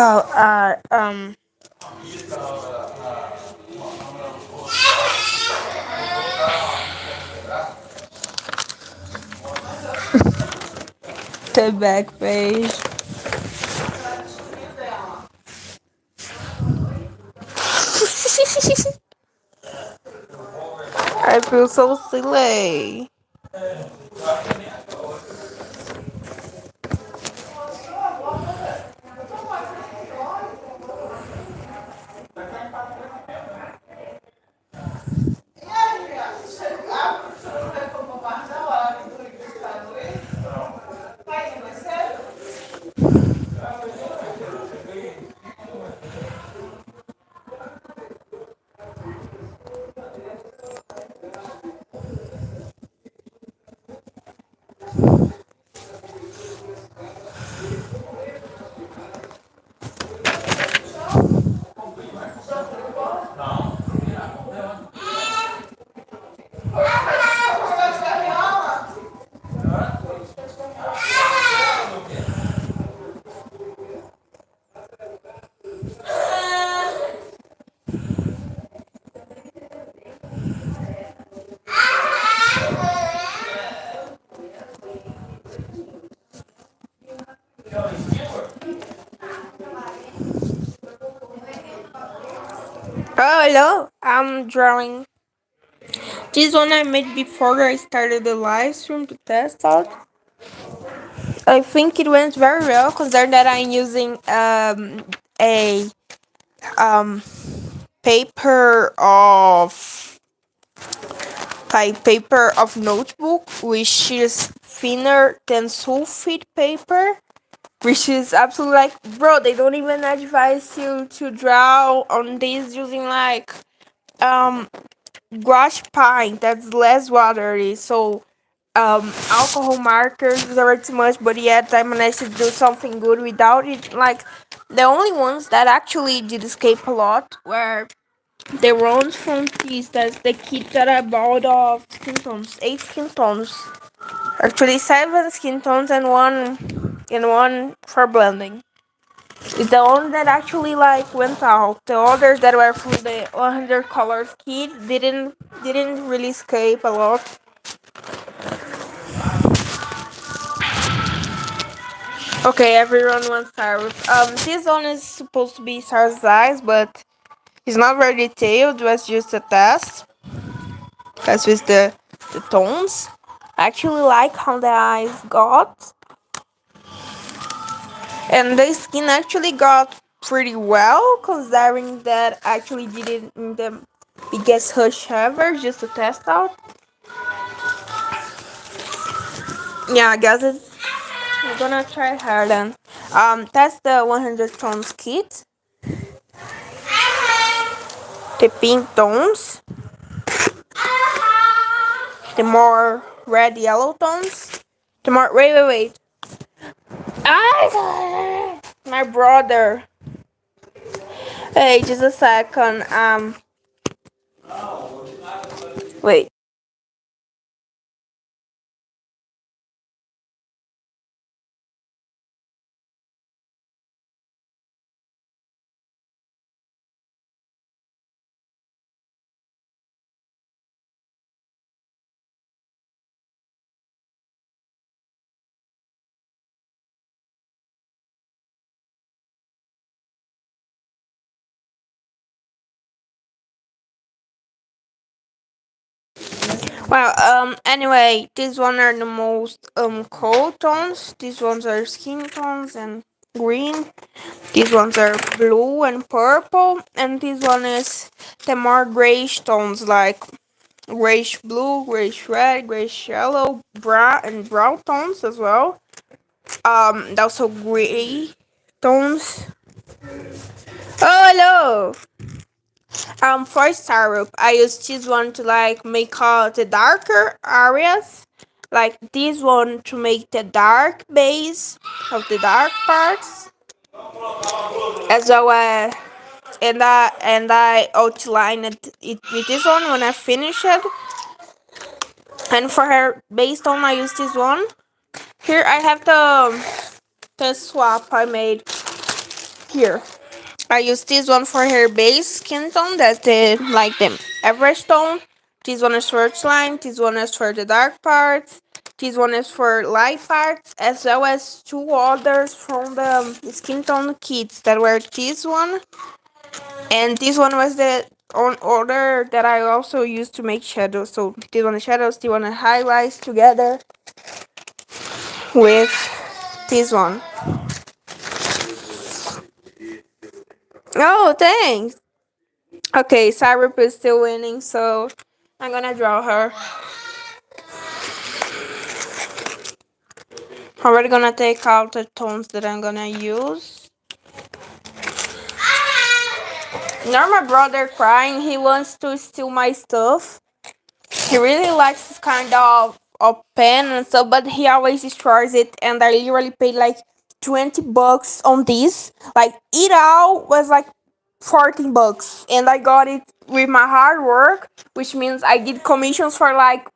Well, the back page. I feel so silly. Oh, hello. I'm drawing. This one I made before I started the live stream to test out. I think it went very well, considering that I'm using a um paper of paper of notebook, which is thinner than sulfate paper, which is absolutely like, bro, they don't even advise you to draw on this using like um gouache paint that's less watery. So alcohol markers is already too much, but yet I managed to do something good without it. Like the only ones that actually did escape a lot were the ones from Peace. That's the kit that I bought of skin tones, 8 skin tones. Actually 7 skin tones and one for blending. It's the one that actually like went out. The others that were from the 100 colors kit didn't really escape a lot. Okay, everyone wants Cyrus. This one is supposed to be Cyrus' eyes, but it's not very detailed. It was just a test. That's with the tones. I actually like how the eyes got, and the skin actually got pretty well, considering that I actually did it in the biggest hush ever just to test out. Yeah, I guess it's. I'm gonna try her then. That's the 100 tones kit. The pink tones, the more red yellow tones, the more wait. My brother. Hey, just a second. Wait. Well, anyway, these one are the most cold tones. These ones are skin tones and green. These ones are blue and purple, and this one is the more grayish tones like grayish blue, grayish red, grayish yellow, brown and brown tones as well. Also gray tones. Oh, hello. For syrup, I use this one to like make the darker areas, like this one to make the dark base of the dark parts, as well as and I outline it with this one when I finish it. And for her base tone, I use this one. Here I have the swap I made. here. I use this one for her base skin tone. That's the like the average tone. This one is for slime. This one is for the dark parts. This one is for light parts, as well as two others from the skin tone kits that were this one, and this one was the on order that I also used to make shadows. So this one is shadows, this one is highlights together with this one. Oh, thanks. Okay, Syrup is still winning, so I'm gonna draw her. Already gonna take out the tones that I'm gonna use. Now my brother crying, he wants to steal my stuff. He really likes this kind of pen and stuff, but he always destroys it, and I literally paid like $20 on this. Like it all was like $14, and I got it with my hard work, which means I did commissions for like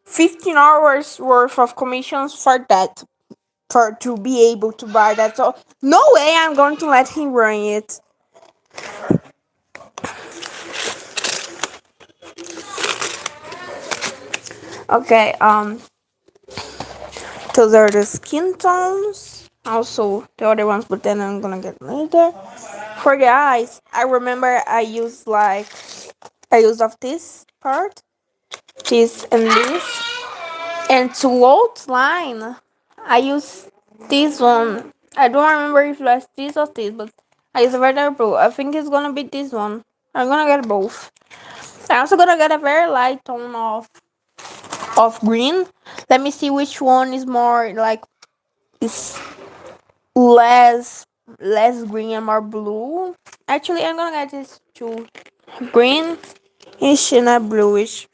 15 hours worth of commissions for that, for to be able to buy that. So no way I'm going to let him run it. Okay, those are the skin tones. Also the other ones, but then I'm gonna get later. For the eyes, I remember I used of this part, this and this. And to outline, I use this one. I don't remember if it was this or this, but I use a very dark blue. I think it's gonna be this one. I'm gonna get both. I'm also gonna get a very light tone of green. Let me see which one is more like is less green and more blue. Actually, I'm gonna get this two greenish and a bluish.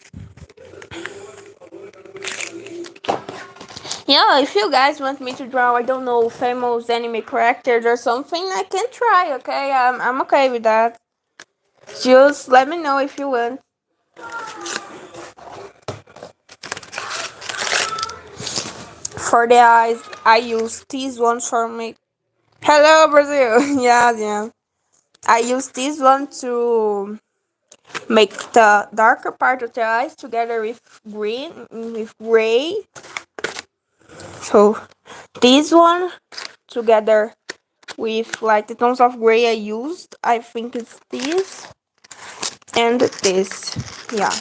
Yeah, if you guys want me to draw, I don't know, famous anime characters or something, I can try. Okay, I'm okay with that. Just let me know if you want. For the eyes, I use these ones for me. Hello, Brazil. Yeah, yeah. I use this one to make the darker part of the eyes together with green, with gray. So this one together with like the tones of gray I used, I think it's this and this. Yeah.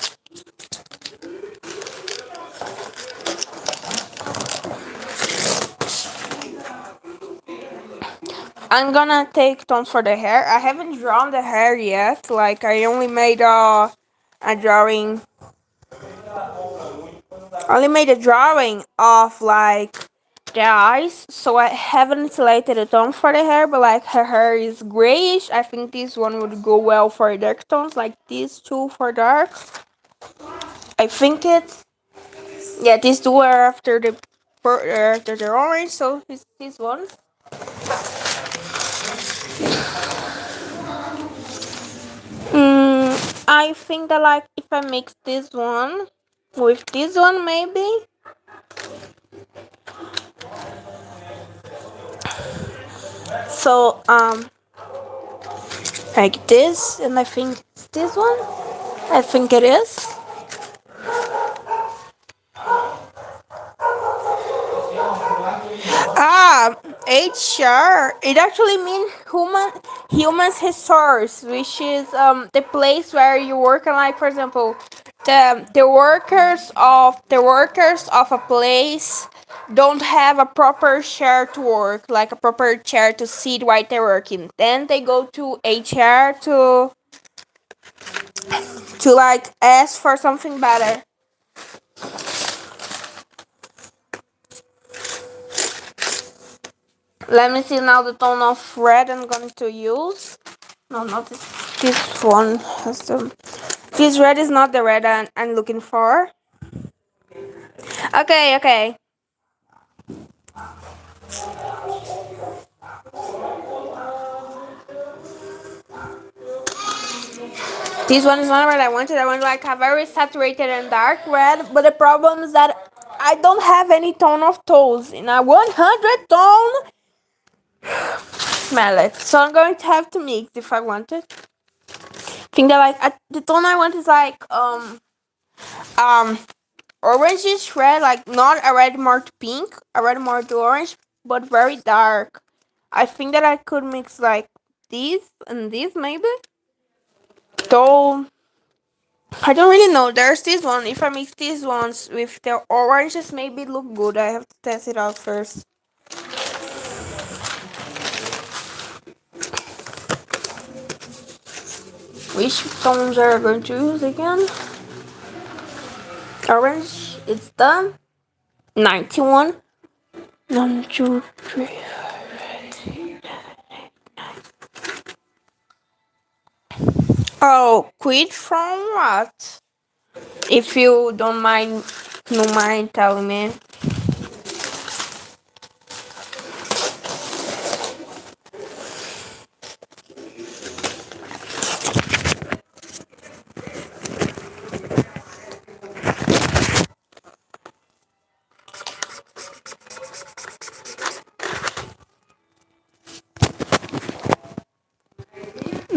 I'm gonna take tones for the hair. I haven't drawn the hair yet. Like I only made a drawing. Only made a drawing of like the eyes, so I haven't selected a tone for the hair. But like her hair is grayish, I think this one would go well for dark tones, like these two for dark. I think it. Yeah, these two are after the orange, so it's these ones. I think that like if I mix this one with this one, maybe. So like this, and I think it's this one. I think it is. Ah, HR. It actually means humans resource, which is the place where you work and like for example, the workers of a place don't have a proper chair to work, like a proper chair to sit while they're working. Then they go to HR to like ask for something better. Let me see now the tone of red I'm going to use. No, not this. This one has to. This red is not the red I'm looking for. Okay, okay. This one is not red I wanted. I want like a very saturated and dark red. But the problem is that I don't have any tone of toes in a 100 tone. smell it. So I'm going to have to mix if I want it. Think that the tone I want is um orangish red, like not a red more to pink, a red more to orange, but very dark. I think that I could mix like these and these maybe. Though I don't really know. There's this one. If I mix these ones with the oranges, maybe it look good. I have to test it out first. Which tones are we going to use again? Orange. It's done. 91. 1, 2, 3. Oh, quit from what? If you don't mind, no mind telling me.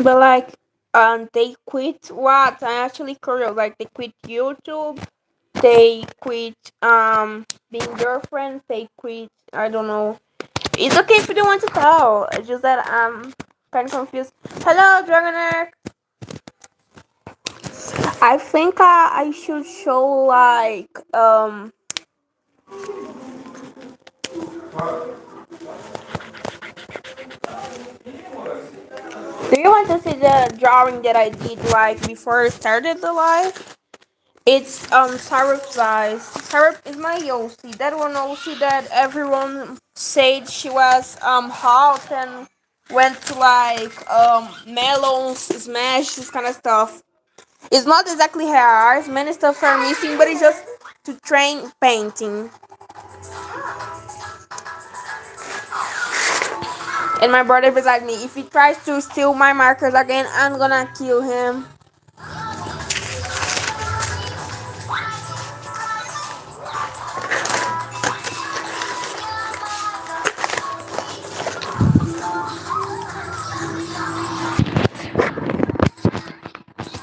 But like, they quit what? I'm actually curious. Like, they quit YouTube. They quit being girlfriends. They quit. I don't know. It's okay if you don't want to tell. It's just that I'm kind of confused. Hello, Dragonair. I think I should show like Do you want to see the drawing that I did like before I started the live? It's Sarup's eyes. Sarup is my OC. That one OC that everyone said she was hot and went to like melons, smash, this kind of stuff. It's not exactly her eyes, many stuff are missing, but it's just to train painting. And my brother beside me, if he tries to steal my markers again, I'm gonna kill him.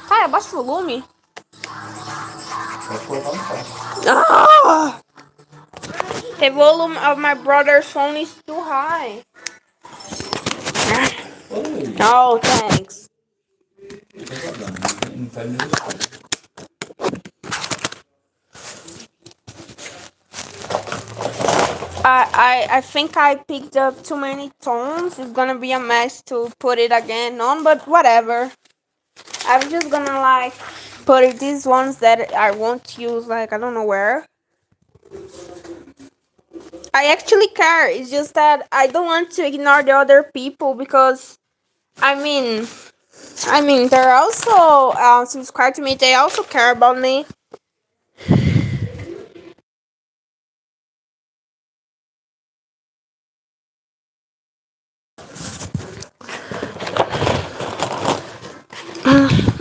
Cara, baixa o volume. Ah! The volume of my brother's phone is too high. Oh, thanks. I think I picked up too many tones. It's gonna be a mess to put it again on, but whatever. I'm just gonna like put it these ones that I won't use like I don't know where. I actually care. It's just that I don't want to ignore the other people because I mean they're also subscribed to me. They also care about me.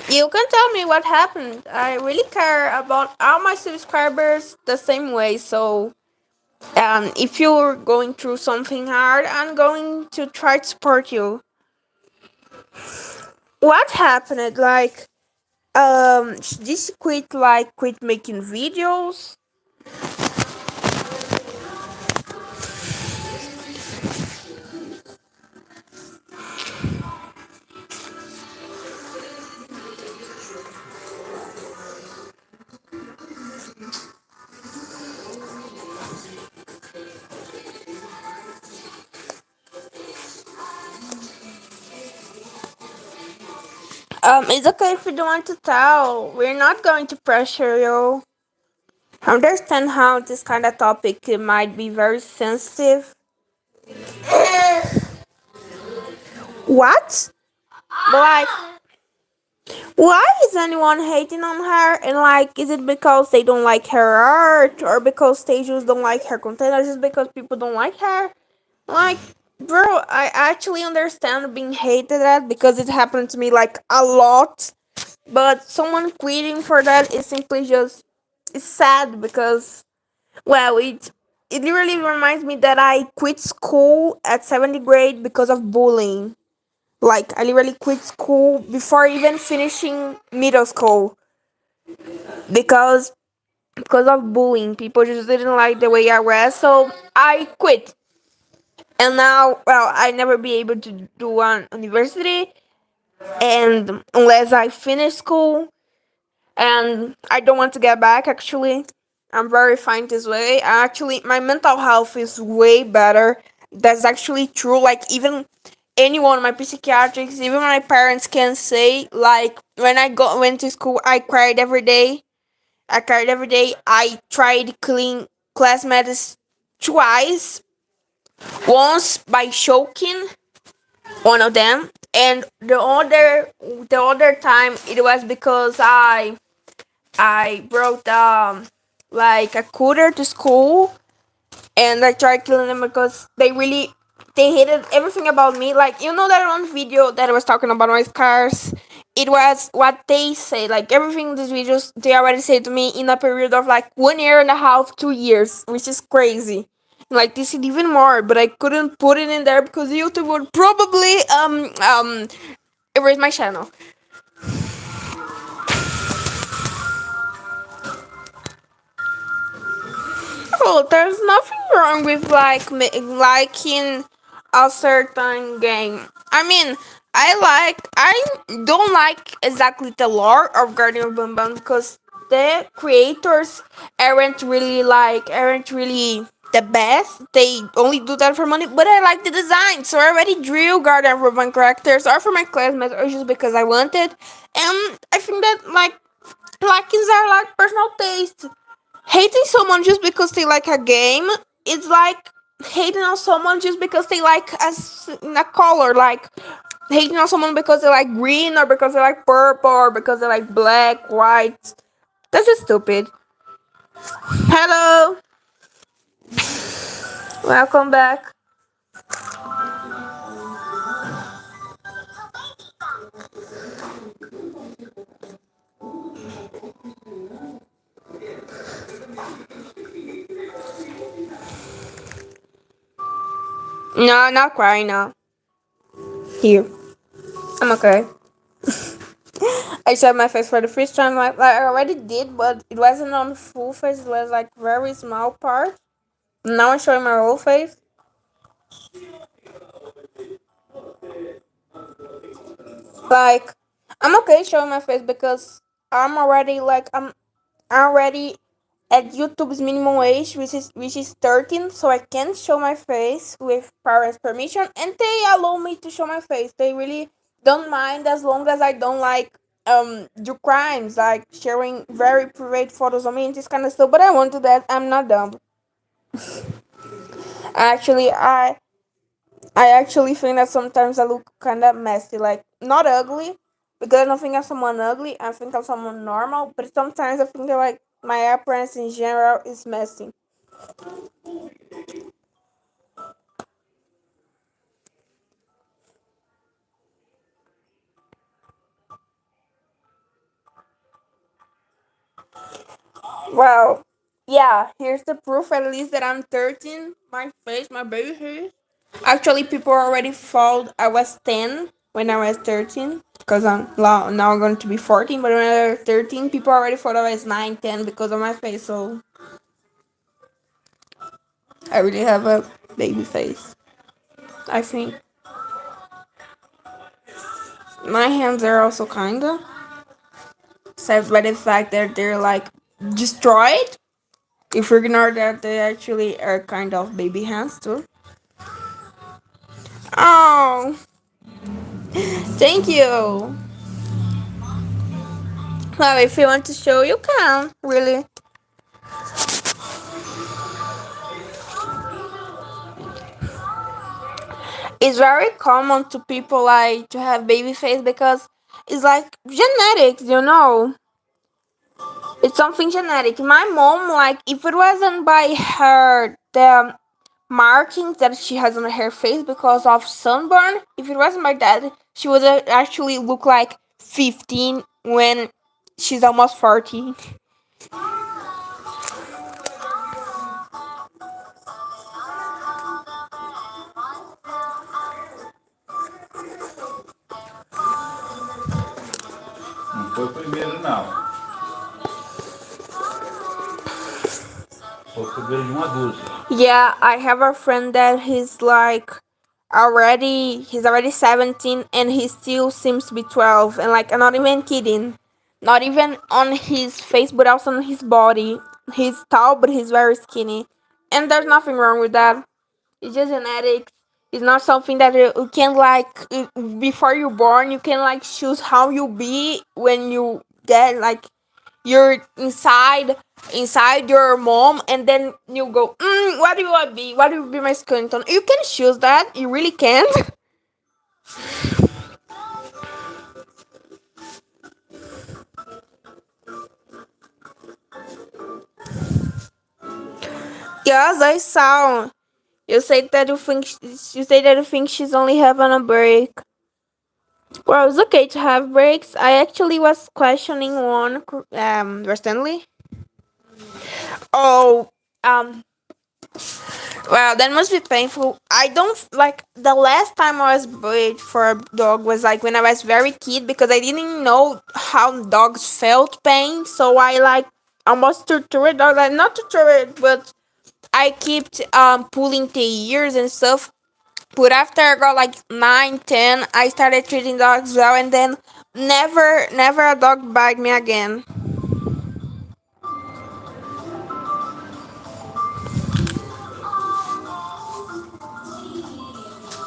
You can tell me what happened. I really care about all my subscribers the same way. So, if you're going through something hard, I'm going to try to support you. What happened? Like, did she quit making videos? It's okay if you don't want to tell. We're not going to pressure you. I understand how this kind of topic might be very sensitive. What? Like, why is anyone hating on her? And like, is it because they don't like her art, or because they just don't like her content, or just because people don't like her? Like, bro, I actually understand being hated at because it happened to me like a lot. But someone quitting for that is simply just it's sad because well, it really reminds me that I quit school at 70th grade because of bullying. Like I literally quit school before even finishing middle school because of bullying. People just didn't like the way I was, so I quit. And now, well, I never be able to do one university, and unless I finish school, and I don't want to get back. Actually, I'm very fine this way. Actually, my mental health is way better. That's actually true. Like even anyone, my psychiatrics, even my parents can say like when I went to school, I cried every day. I cried every day. I tried clean class medicine twice. Once by choking one of them, and the other time it was because I brought like a cooler to school, and I tried killing them because they hated everything about me. Like you know that one video that I was talking about my scars. It was what they say. Like everything in these videos, they already said to me in a period of like 1 year and a half, 2 years, which is crazy. Like this is even more, but I couldn't put it in there because YouTube would probably erase my channel. Oh, there's nothing wrong with liking a certain game. I mean, I don't like exactly the lore of Guardian of Bambam because the creators aren't really the best. They only do that for money, but I like the design, so I already drew Guardian of Bambam characters, or for my classmates, or just because I wanted. And I think that like likings are like personal taste. Hating someone just because they like a game, it's like hating on someone just because they like a color. Like hating on someone because they like green, or because they like purple, or because they like black, white. That's just stupid. Hello, welcome back. No, not crying now. Here, I'm okay. I showed my face for the first time. Like I already did, but it wasn't on full face. It was like very small part. Now I'm showing my whole face. Like I'm okay showing my face because I'm already at YouTube's minimum age, which is 13, so I can show my face with parents' permission, and they allow me to show my face. They really don't mind as long as I don't like do crimes like sharing very private photos of me and this kind of stuff. But I won't do that. I'm not dumb. Actually, I actually think that sometimes I look kind of messy, like not ugly, because I don't think I'm someone ugly. I think I'm someone normal, but sometimes I think that like my appearance in general is messy. Well, yeah, here's the proof at least that I'm 13. My face, my baby face. Actually, people already thought I was 10 when I was 13. Because now I'm going to be 14. But when I was 13, people already thought I was 9, 10 because of my face. So I really have a baby face, I think. My hands are also kinda. Except by the fact that they're like destroyed. If we ignore that, they actually are kind of baby hands too. Oh, thank you. Well, if you want to show, you can. Really, it's very common to people like to have baby face because it's like genetics. It's something genetic. My mom, like, if it wasn't by her the markings that she has on her face because of sunburn, if it wasn't by that, she would actually look like 15 when she's almost 40. foi o primeiro, não. Foi o primeiro de um adulto. Yeah, I have a friend that he's already 17 and he still seems to be 12 and like I'm not even kidding. Not even on his face but also on his body. He's tall but he's very skinny. And there's nothing wrong with that. It's just genetics. It's not something that you can before you're born. You can like choose how you be when you get like you're inside your mom, and then you go, what do I be? What will be my skin tone? You can choose that. You really can't. Yes, I saw. You say that you think she's only having a break. Well, it's okay to have breaks. I actually was questioning one recently. Oh, um, well, that must be painful. I don't like the last time I was bred for a dog was like when I was very kid because I didn't know how dogs felt pain. So I like almost tortured dog, like not tortured, but I kept pulling the ears and stuff. But after I got like 9, 10, I started treating dogs well, and then never a dog bite me again.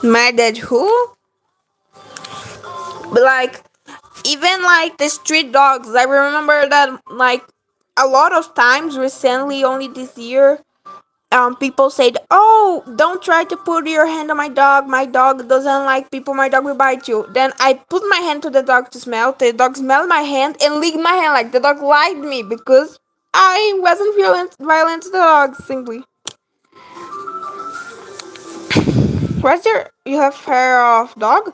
My dad who? But like even like the street dogs, I remember that like a lot of times recently, only this year, people said, "Oh, don't try to put your hand on my dog. My dog doesn't like people. My dog will bite you." Then I put my hand to the dog to smell. The dog smelled my hand and licked my hand. Like the dog liked me because I wasn't violent to the dog. Simply, what's your you have hair of dog?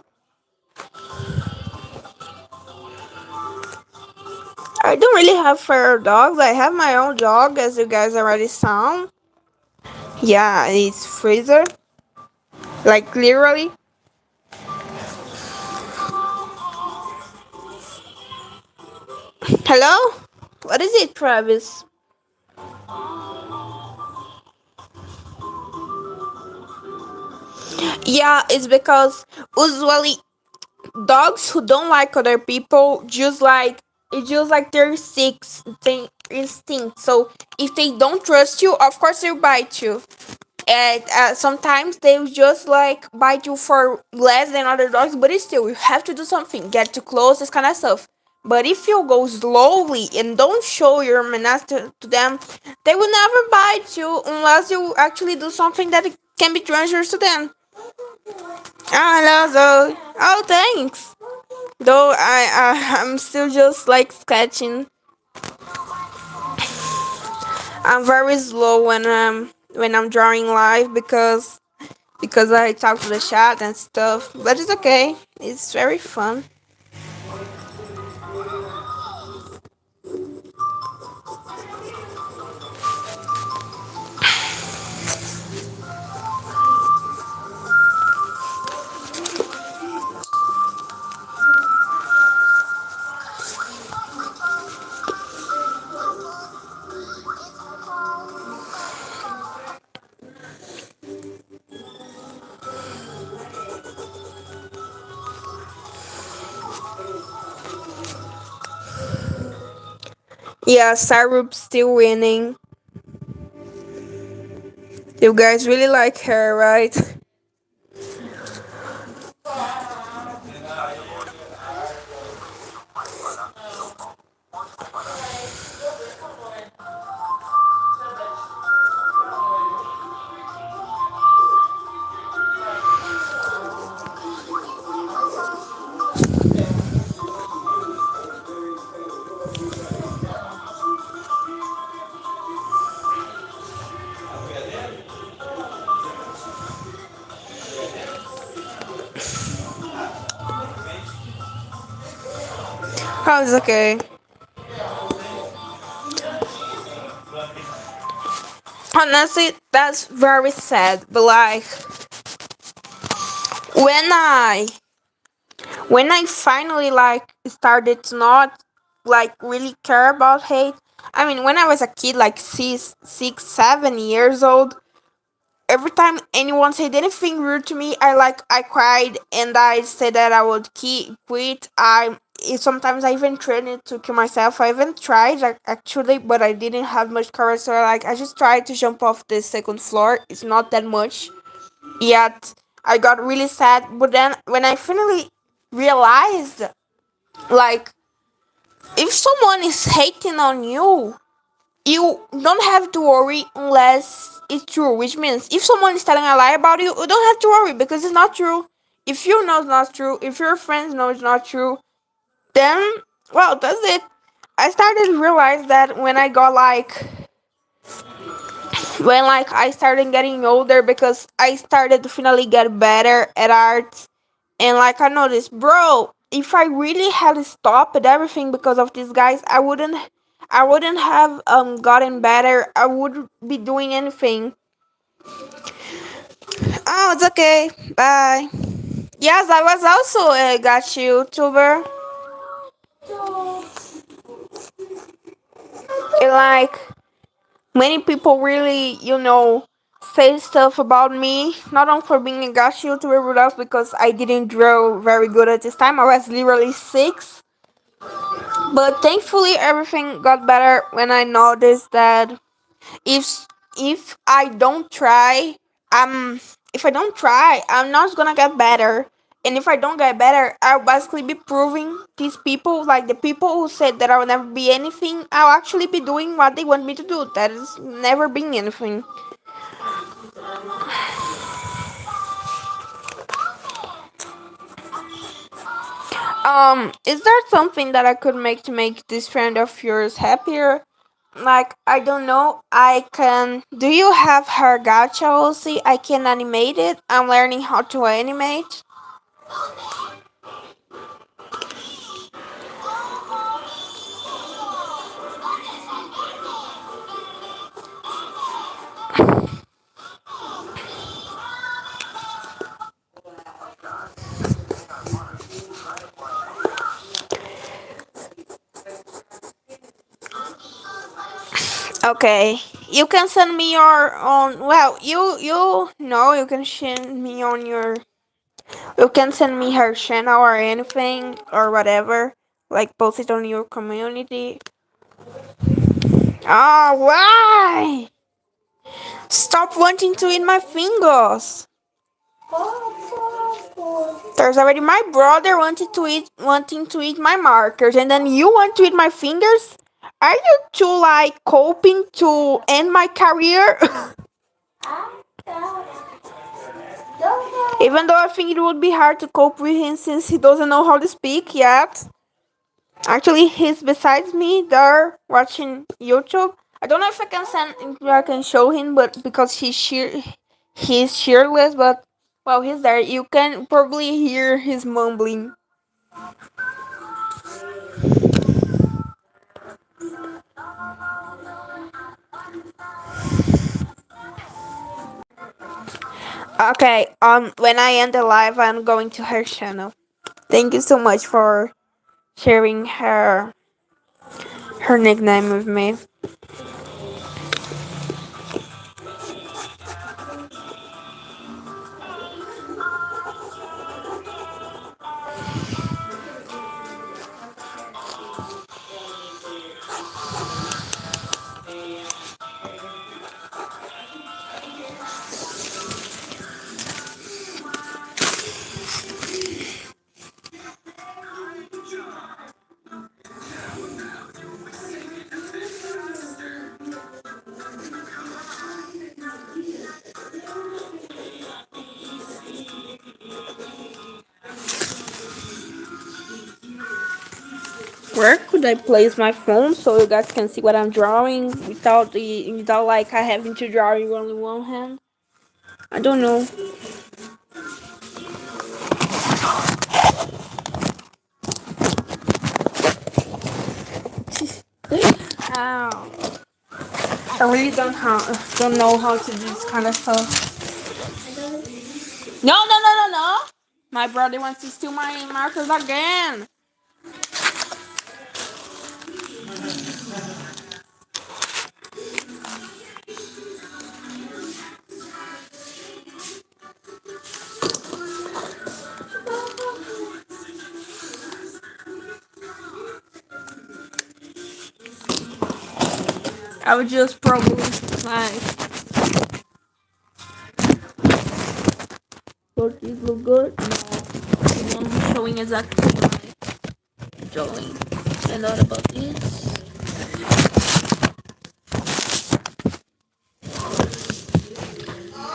I don't really have fur dogs. I have my own dog, as you guys already saw. Yeah, it's Freezer. Like literally. Hello? What is it, Travis? Yeah, it's because usually dogs who don't like other people just like it's just like their sixth instinct. So if they don't trust you, of course they'll bite you. And sometimes they just like bite you for less than other dogs, but it's still you have to do something, get too close, this kind of stuff. But if you go slowly and don't show your menace to them, they will never bite you unless you actually do something that can be dangerous to them. Ah, hello, Zoe. Oh, thanks. Though I'm still just like sketching. I'm very slow when I'm drawing live because I talk to the chat and stuff. But it's okay. It's very fun. Yeah, Sarup's still winning. You guys really like her, right? Oh, it's okay. Honestly, that's very sad. But like, when I when I finally like started to not like really care about hate. I mean, when I was a kid, like 7 years old, every time anyone said anything rude to me, I cried and I said that I would quit. Sometimes I even threatened to kill myself. I even tried, like, actually, but I didn't have much courage. So like I just tried to jump off the second floor. It's not that much. Yet I got really sad. But then when I finally realized, like, if someone is hating on you, you don't have to worry unless it's true. Which means if someone is telling a lie about you, you don't have to worry because it's not true. If you know it's not true, if your friends know it's not true, then, well, that's it. I started to realize that when I started getting older, because I started to finally get better at art. And like I noticed, bro, if I really had stopped everything because of these guys, I wouldn't have gotten better. I would be doing anything. Oh, it's okay. Bye. Yes, I was also a gacha YouTuber. And like many people really, say stuff about me. Not only for being a gacha YouTuber, but also because I didn't draw very good at this time. I was literally 6. But thankfully, everything got better when I noticed that if if I don't try, I'm if I don't try, I'm not gonna get better. And if I don't get better, I'll basically be proving these people, like the people who said that I will never be anything, I'll actually be doing what they want me to do. That is never being anything. Is there something that I could make to make this friend of yours happier? Like, I don't know. I can. Do you have her gacha also? I can animate it. I'm learning how to animate. Okay, you can send me your own. Well, you know you can send me on your. You can send me her channel or anything or whatever. Like, post it on your community. Oh, why? Stop wanting to eat my fingers. There's already my brother wanting to eat my markers, and then you want to eat my fingers. Are you two like coping to end my career? Even though I think it would be hard to cope with him since he doesn't know how to speak yet. Actually, he's besides me there watching YouTube. I don't know if I can show him, but because he's cheerless, but while he's there, you can probably hear his mumbling. Okay, when I end the live, I'm going to her channel. Thank you so much for sharing her nickname with me. Where could I place my phone so you guys can see what I'm drawing without like I having to draw with only one hand? I don't know. Ow. I really don't know how to do this kind of stuff. No, no, no, no, no. My brother wants to steal my markers again. I would just probably like. Does this look good? No. The one who's showing exactly my drawing. And what about this?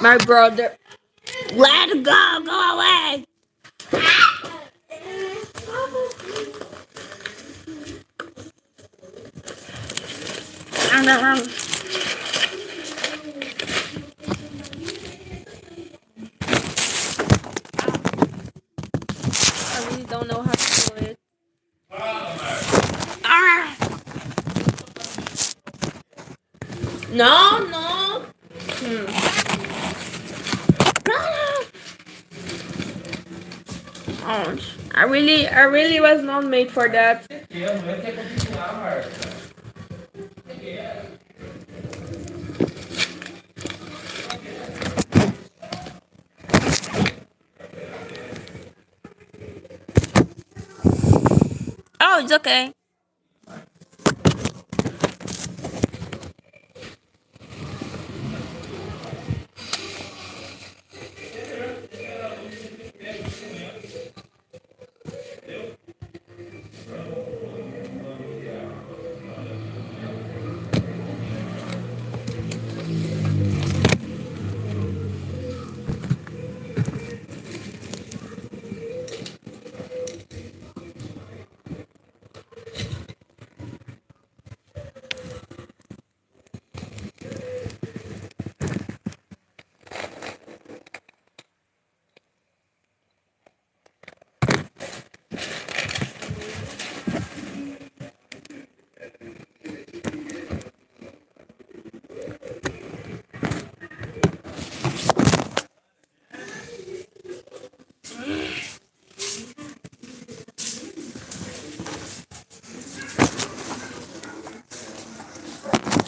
My brother. Let go! Go away! I really don't know how to do it. Ah! No, no. Ouch. I really was not made for that. Oh, it's okay.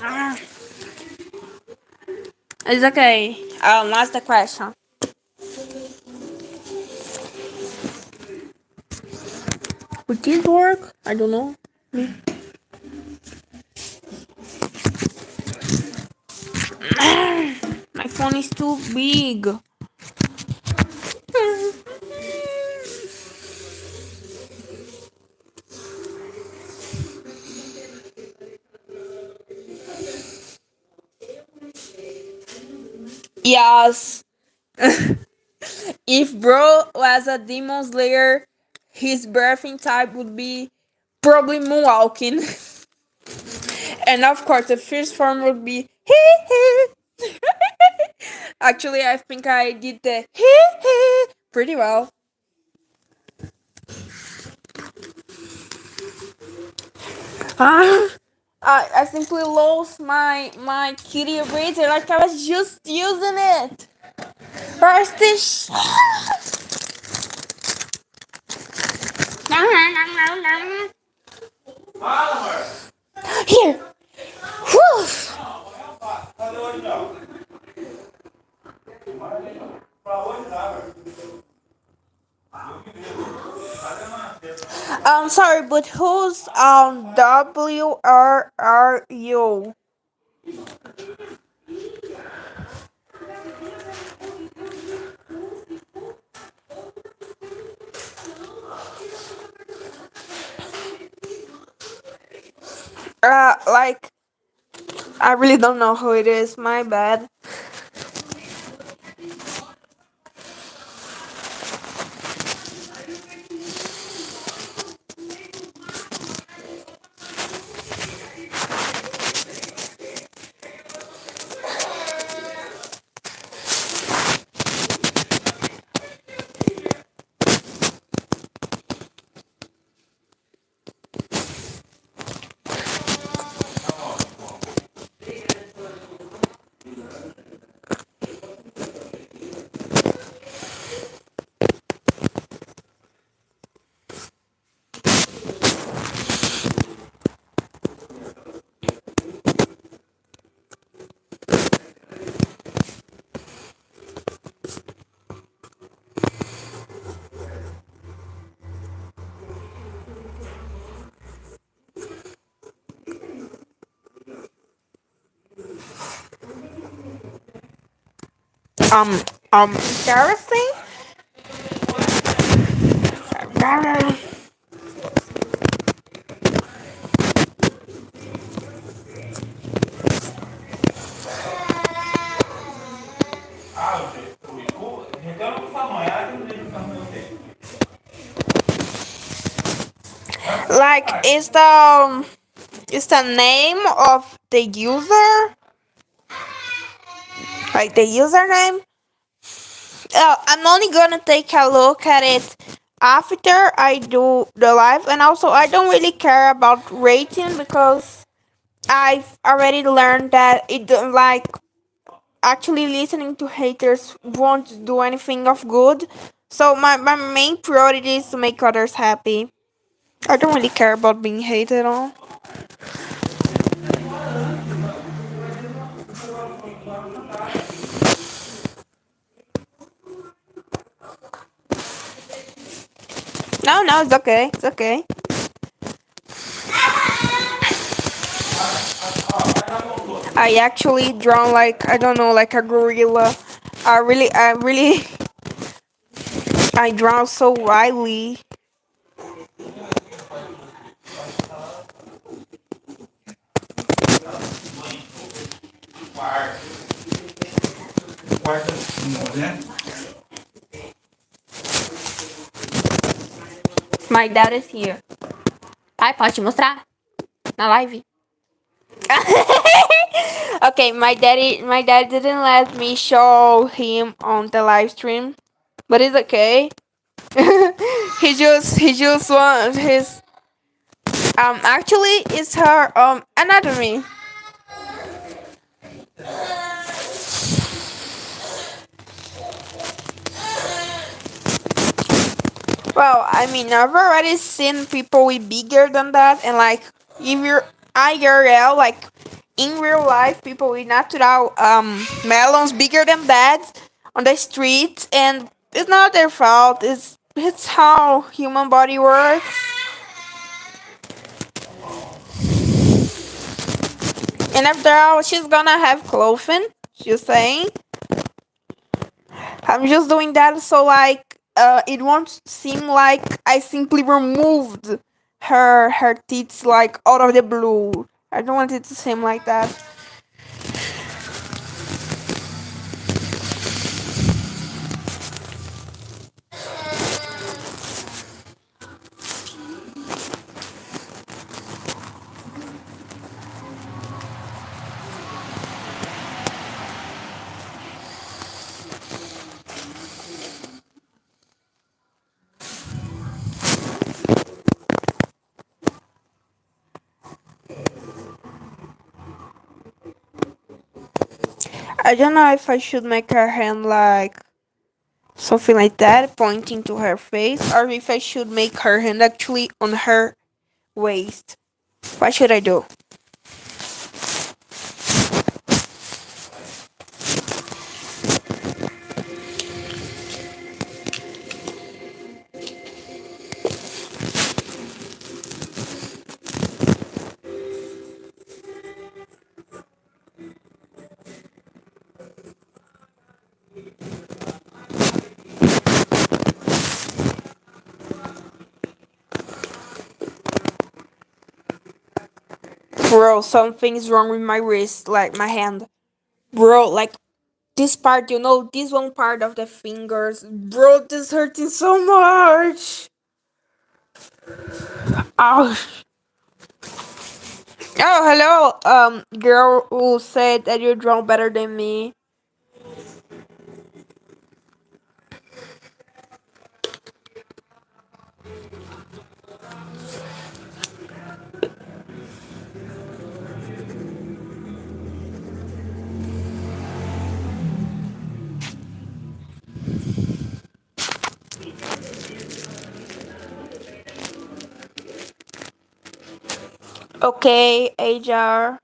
Ah. It's okay. Ask the question. Would this work? I don't know. My phone is too big. Yes. If bro was a demon slayer, his birthing type would be probably moonwalking. And of course, the first form would be hee hee. Actually, I think I did the hee hee pretty well. Ah, I simply lost my kitty eraser like I was just using it. Where's this? Here. Whew. I'm sorry, but who's WRRU? Like I really don't know who it is. My bad. Um, embarrassing. Like, is the name of the user, like the username. I'm only gonna take a look at it after I do the live, and also I don't really care about rating because I've already learned that it don't like actually listening to haters won't do anything of good. So my main priority is to make others happy. I don't really care about being hated on. No, no, it's okay. It's okay. I actually drawn like, I don't know, like a gorilla. I really I draw so wily. My dad is here. Pai, pode te mostrar na live. Okay, my dad didn't let me show him on the live stream, but it's okay. He just wants his actually it's her anatomy. Well, I mean, I've already seen people with bigger than that, and like if you're IRL, like in real life, people with natural melons bigger than that on the street, and it's not their fault. It's how human body works. And after all, she's gonna have clothing. She's saying, I'm just doing that so like it won't seem like I simply removed her teeth like out of the blue. I don't want it to seem like that. I don't know if I should make her hand like something like that, pointing to her face, or if I should make her hand actually on her waist. What should I do? Bro, something's wrong with my wrist, like my hand. Bro, like this part, this one part of the fingers. Bro, this hurting so much. Ouch. Oh, hello, girl who said that you draw better than me. Okay, HR.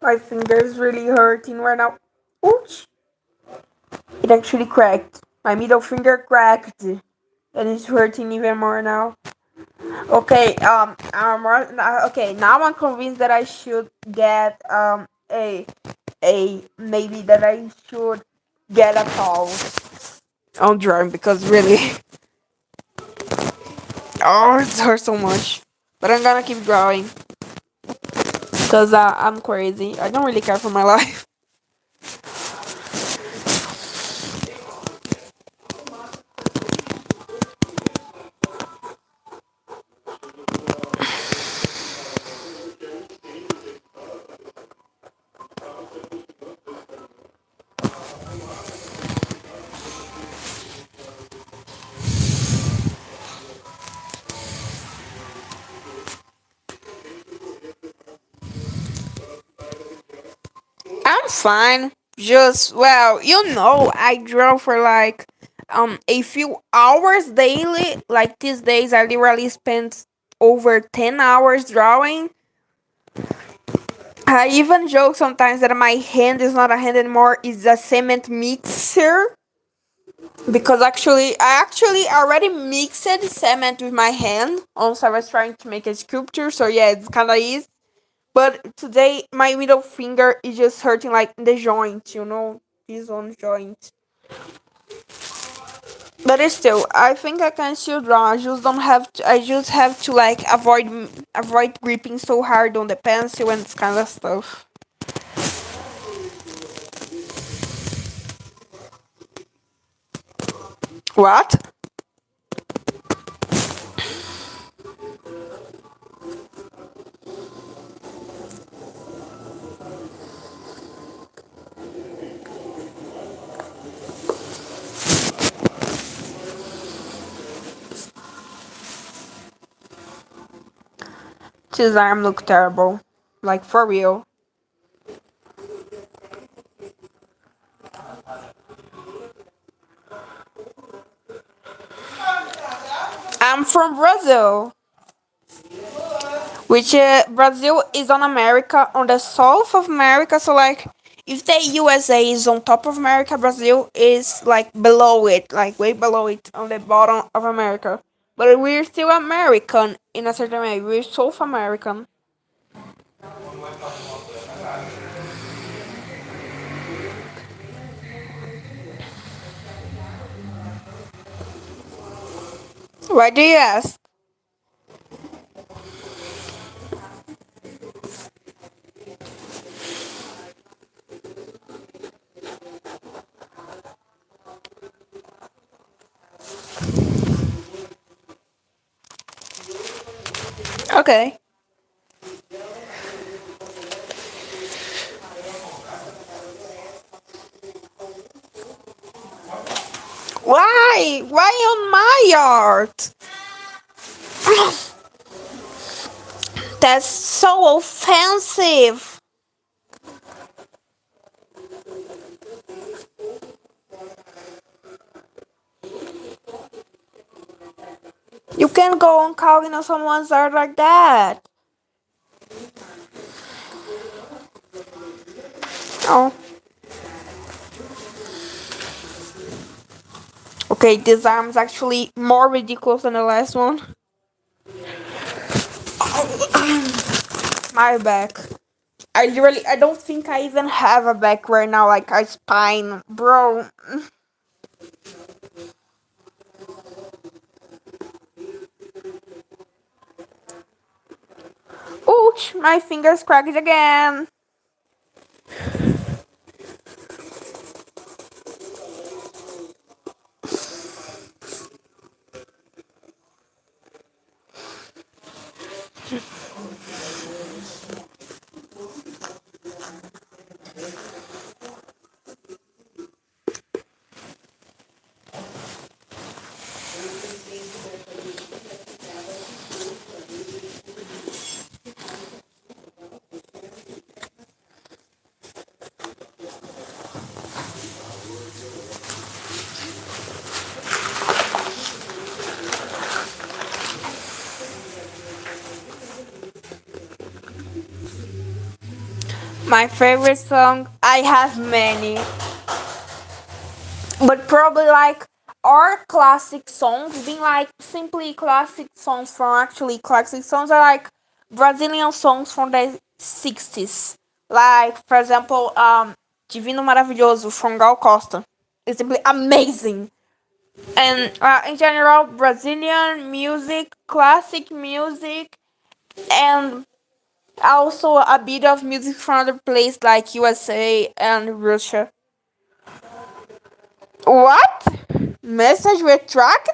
My finger is really hurting right now. Ouch! It actually cracked. My middle finger cracked. And it's hurting even more now. Okay, okay, now I'm convinced that I should get maybe that I should get a pause on drawing because really oh it hurts so much. But I'm gonna keep drawing because I'm crazy. I don't really care for my life. I'm fine. Just well, I draw for like a few hours daily. Like these days, I literally spend over 10 hours drawing. I even joke sometimes that my hand is not a hand anymore; it's a cement mixer. Because I actually already mixed cement with my hand. Also, I was trying to make a sculpture, so yeah, it's kind of easy. But today, my middle finger is just hurting like the joint, this one joint. But it's still, I think I can still draw. I just don't have to. I just have to like avoid gripping so hard on the pencil and this kind of stuff. What? His arm look terrible, like for real. I'm from Brazil. Which Brazil is on America, on the south of America. So like, if the USA is on top of America, Brazil is like below it, like way below it, on the bottom of America. But we're still American in a certain way. We're South American. Why do you ask? Okay. Why? Why on my art? That's so offensive. You can't go on calling on someone's art like that. Oh. Okay, this arm's actually more ridiculous than the last one. My back. I don't think I even have a back right now, like a spine, bro. Ouch, my fingers cracked again. My favorite song, I have many, but probably like our classic songs, being like simply classic songs from actually classic songs are like Brazilian songs from the 60s. Like, for example, Divino Maravilhoso from Gal Costa. It's simply amazing. And in general, Brazilian music, classic music, and also a bit of music from other places like USA and Russia. What? Message retracted?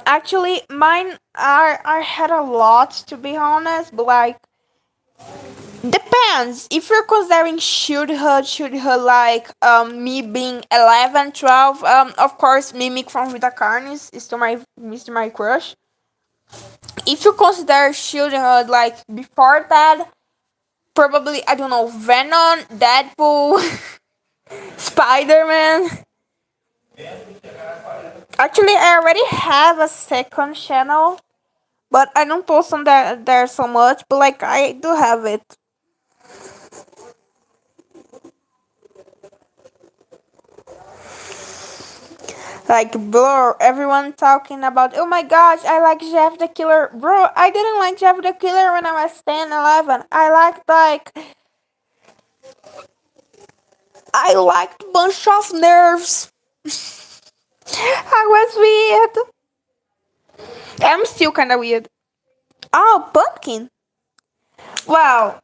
Actually, mine I had a lot to be honest, but like depends. If you're considering should her like me being 11, 12. Of course, Mimic from Rita Carnes is to my Mr. My crush. If you consider childhood like before that, probably I don't know Venom, Deadpool, Spider Man. Actually, I already have a second channel, but I don't post on there so much. But like I do have it. Like Blur, everyone talking about, oh my gosh, I like Jeff the Killer. Bro, I didn't like Jeff the Killer when I was 10, 11. I liked Bunch of Nerves. I was weird. I'm still kind of weird. Oh, Pumpkin. Well,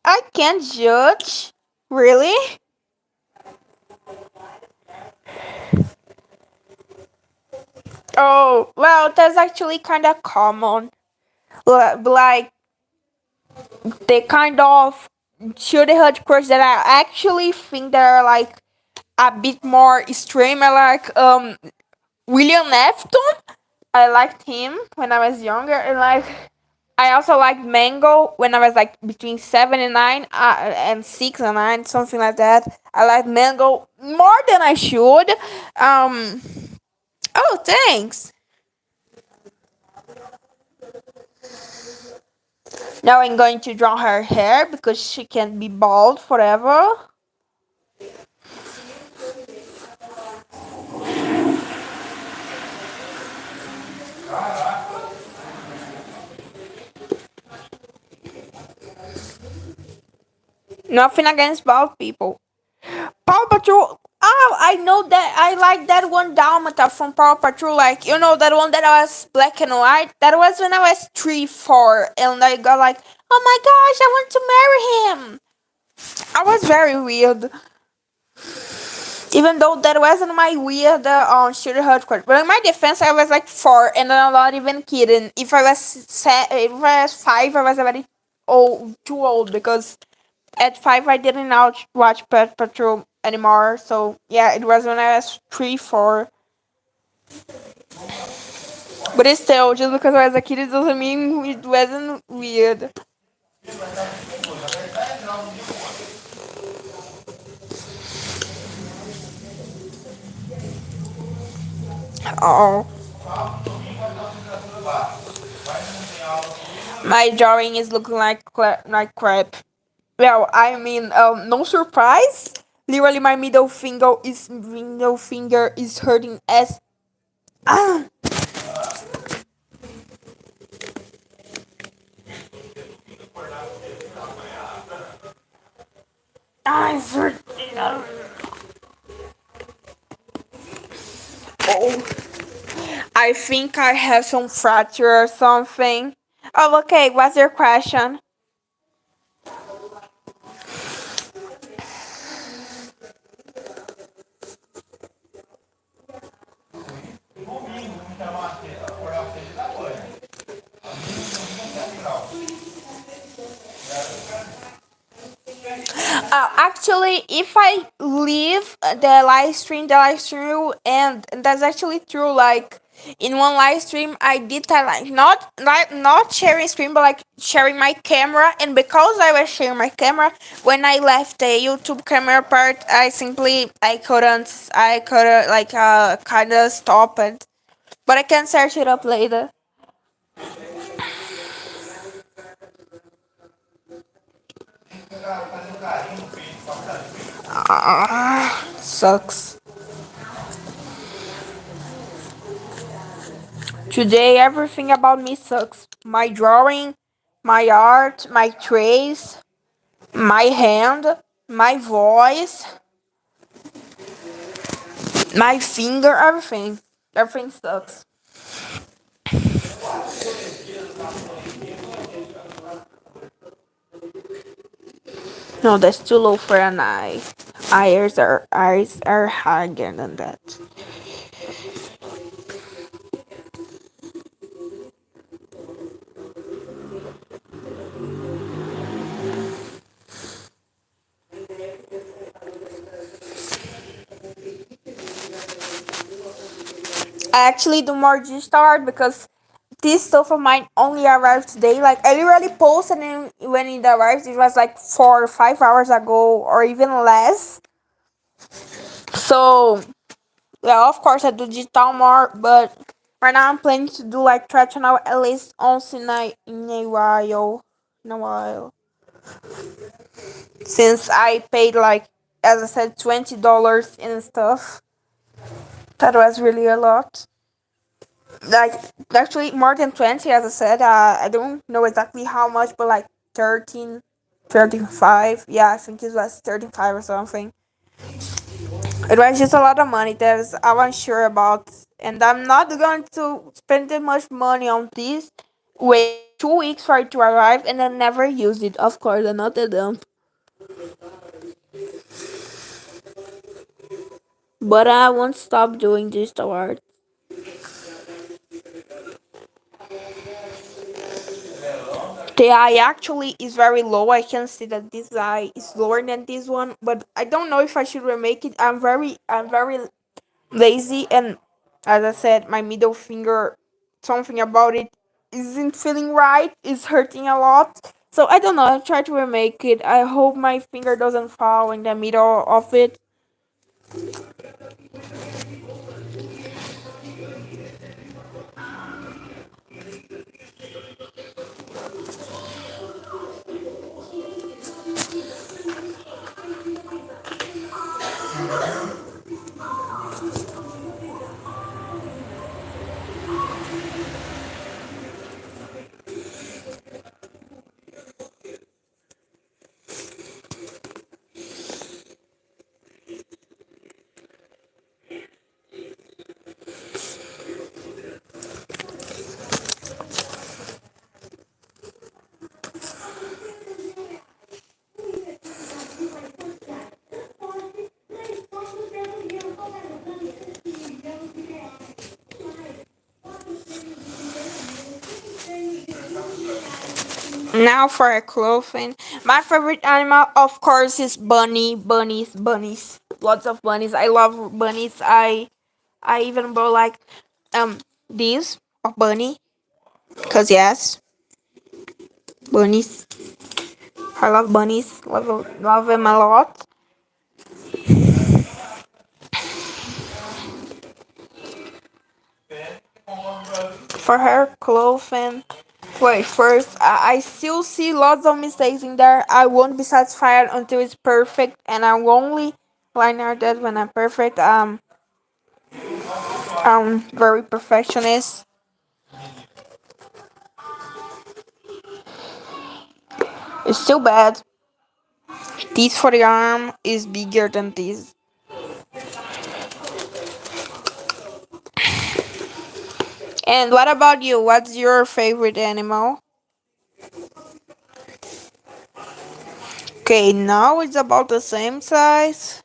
I can't judge. Really? Oh, well, that's actually kind of common. Like, the kind of childhood crush that I actually think that are like a bit more extreme. I like William Afton. I liked him when I was younger, and like I also liked Mango when I was like between 7 and 9, and 6 and 9, something like that. I liked Mango more than I should. Um. Oh, thanks. Now I'm going to draw her hair because she can't be bald forever. Nothing against bald people. Paw Patrol. Oh, I know that. I like that one Dalmata from Paw Patrol. Like, that one that was black and white? That was when I was 3, 4. And I got like, oh my gosh, I want to marry him. I was very weird. Even though that wasn't my weird shooter hardcore. But in my defense, I was like 4 and I'm not even kidding. If I was 5, I was already too old because at 5 I didn't watch Pet Patrol anymore. So yeah, it was when I was 3, 4. But it's still, just because I was a kid, it doesn't mean it wasn't weird. Oh, my drawing is looking like crap. Well, I mean, no surprise. Literally, my middle finger is hurting as. Ah, it's hurting. Oh, I think I have some fracture or something. Oh, okay. What's your question? Actually, if I leave the live stream will end. And that's actually true. Like in one live stream, I did that, like not sharing screen, but like sharing my camera. And because I was sharing my camera, when I left the YouTube camera part, I couldn't like kind of stop it. But I can search it up later. Sucks. Today, everything about me sucks. My drawing, my art, my trace, my hand, my voice, my finger, everything. Everything sucks. No, that's too low for an eye. Eyes are higher than that. I actually do more digital art because this stuff of mine only arrived today. Like I literally posted it when it arrived. It was like 4 or 5 hours ago, or even less. So yeah, of course I do digital more, but right now I'm planning to do like traditional at least once in a while. In a while, since I paid like, as I said, $20 and stuff. That was really a lot. Like actually more than 20, as I said. I don't know exactly how much, but like 13, 35. Yeah, I think it was 35 or something. It was just a lot of money that I wasn't sure about, and I'm not going to spend that much money on this. Wait 2 weeks for it to arrive and then never use it. Of course, I'm not a dump, but I won't stop doing this art. The eye actually is very low. I can see that this eye is lower than this one, but I don't know if I should remake it. I'm very lazy, and as I said, my middle finger, something about it isn't feeling right. It's hurting a lot. So I don't know. I'll try to remake it. I hope my finger doesn't fall in the middle of it. Now for a clothing. My favorite animal, of course, is bunnies. Lots of bunnies. I love bunnies. I even bought like these of bunny. Cause yes, bunnies. I love bunnies. Love them a lot. For her clothing. Wait, first, I still see lots of mistakes in there. I won't be satisfied until it's perfect, and I will only line out that when I'm perfect. I'm very perfectionist. It's still bad. This for the arm is bigger than this. And what about you? What's your favorite animal? Okay, now it's about the same size.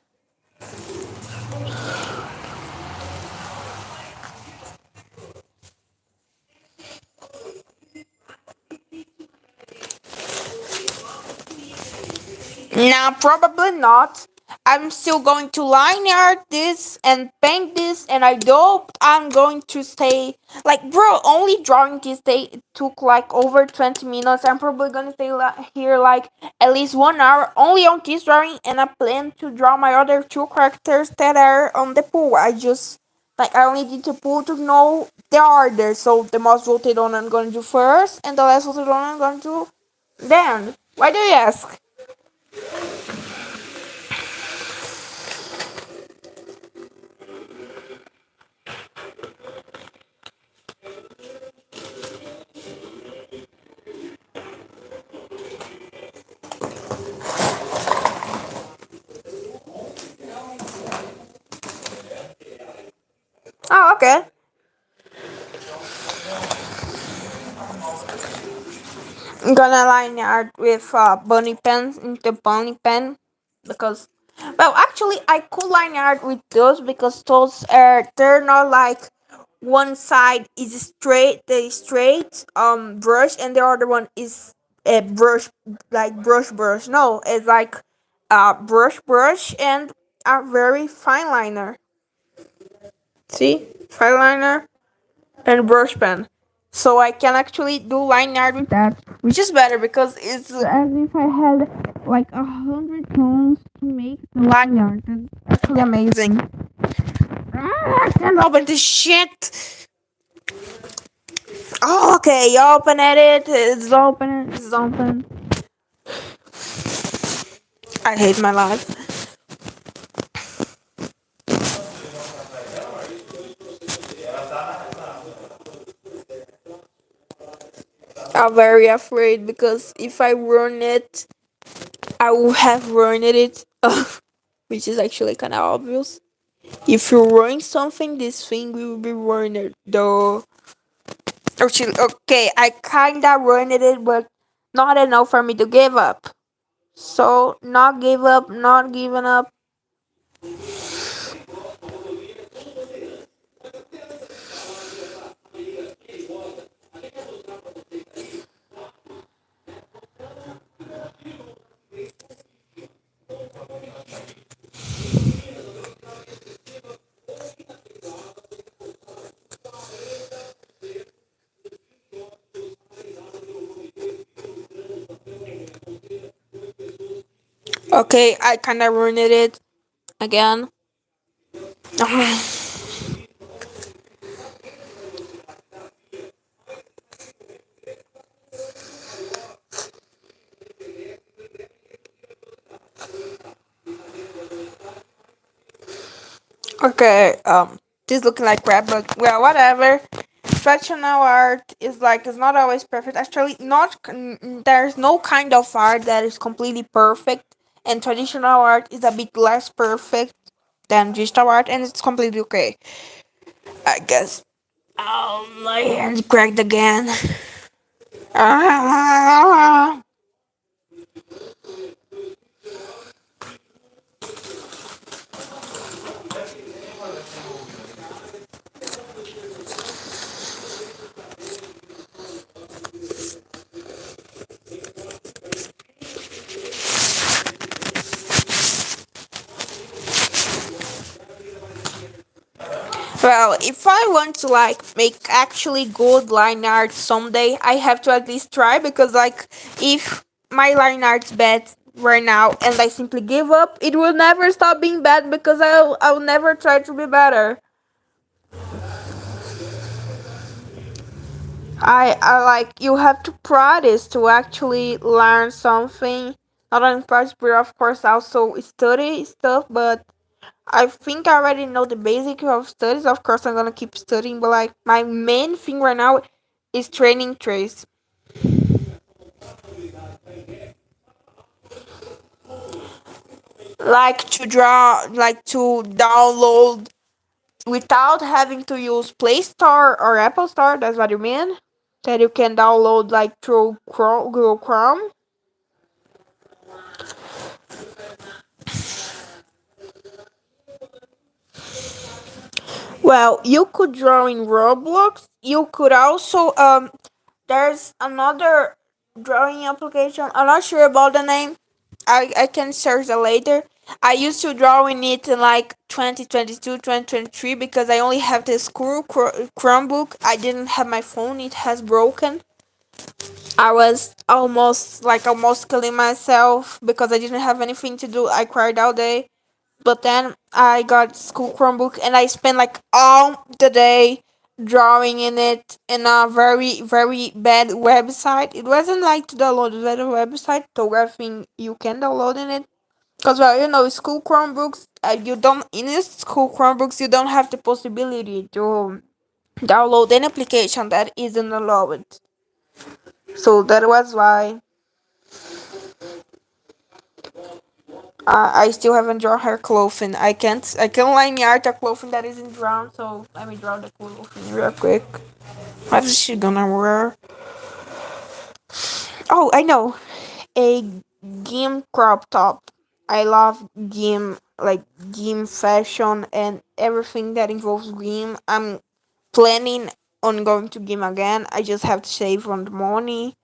Nah, probably not. I'm still going to line art this and paint this, and I hope I'm going to stay like, bro. Only drawing this day it took like over 20 minutes. I'm probably gonna stay here like at least 1 hour only on this drawing, and I plan to draw my other two characters that are on the pool. I only did the pool to know the order. So the most voted on I'm gonna do first, and the less voted on I'm gonna do then. Why do you ask? Oh, okay. I'm gonna line art with bunny pens into bunny pen because, well, actually, I could line art with those because those are they're not like one side is straight, the straight brush, and the other one is a brush like brush. No, it's like brush and a very fine liner. See, fine liner and brush pen. So I can actually do line art with that, which is better because it's as if I had like 100 tones to make the line art. That's actually amazing. I can't open this shit. Oh, okay, you open it. It's open. It's open. I hate my life. I'm very afraid because if I run it, I will have ruined it. Which is actually kind of obvious. If you ruin something, this thing will be ruined. Though, actually, okay, I kinda ruined it, but not enough for me to give up. So, not give up, not giving up. Okay, I kinda ruined it again. Okay, this looking like crap, but well, whatever. Traditional art is like it's not always perfect. Actually, not there's no kind of art that is completely perfect, and traditional art is a bit less perfect than digital art, and it's completely okay. I guess. Oh, my hand cracked again. Well, if I want to like make actually good line art someday, I have to at least try because like if my line art's bad right now and I simply give up, it will never stop being bad because I'll never try to be better. I like you have to practice to actually learn something. Not only practice, but of course also study stuff. But I think I already know the basic of studies. Of course, I'm gonna keep studying, but like my main thing right now is training trace. Like to draw, like to download without having to use Play Store or Apple Store. That's what you mean. That you can download like through Chrome, Google Chrome. Well, you could draw in Roblox. You could also there's another drawing application. I'm not sure about the name. I can search it later. I used to draw in it in like 2022, 2023 because I only have the school Chromebook. I didn't have my phone. It has broken. I was almost killing myself because I didn't have anything to do. I cried all day. But then I got school Chromebook and I spent like all the day drawing in it in a very bad website. It wasn't like to download the website, so I think you can download in it. Cause well, school Chromebooks, you don't in this school Chromebooks you don't have the possibility to download an application that isn't allowed. So that was why I still haven't drawn her clothing. I can line the art of clothing that isn't drawn. So let me draw the clothing real quick. What is she gonna wear? Oh, I know. A gym crop top. I love gym, like gym fashion and everything that involves gym. I'm planning on going to gym again. I just have to save on the money.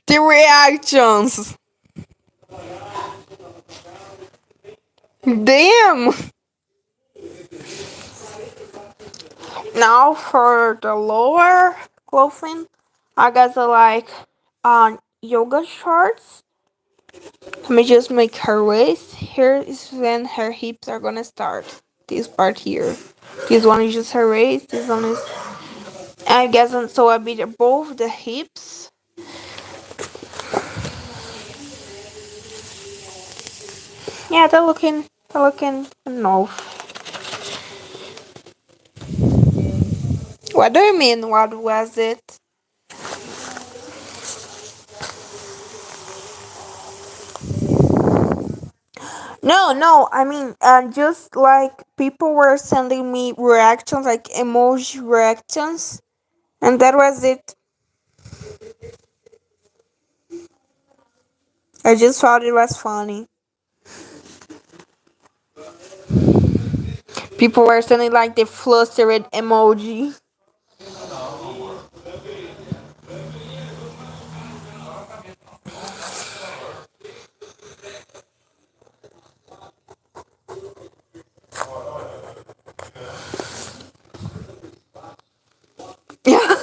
The reactions. Damn. Now for the lower clothing, I got the like yoga shorts. Let me just make her waist. Here is when her hips are gonna start. This part here. This one is just her waist. This one is I guess so a bit above the hips. Yeah, they're looking enough. What do you mean? What was it? No, no. I mean, just like people were sending me reactions, like emoji reactions, and that was it. I just thought it was funny. People were sending like the flustered emoji. Yeah.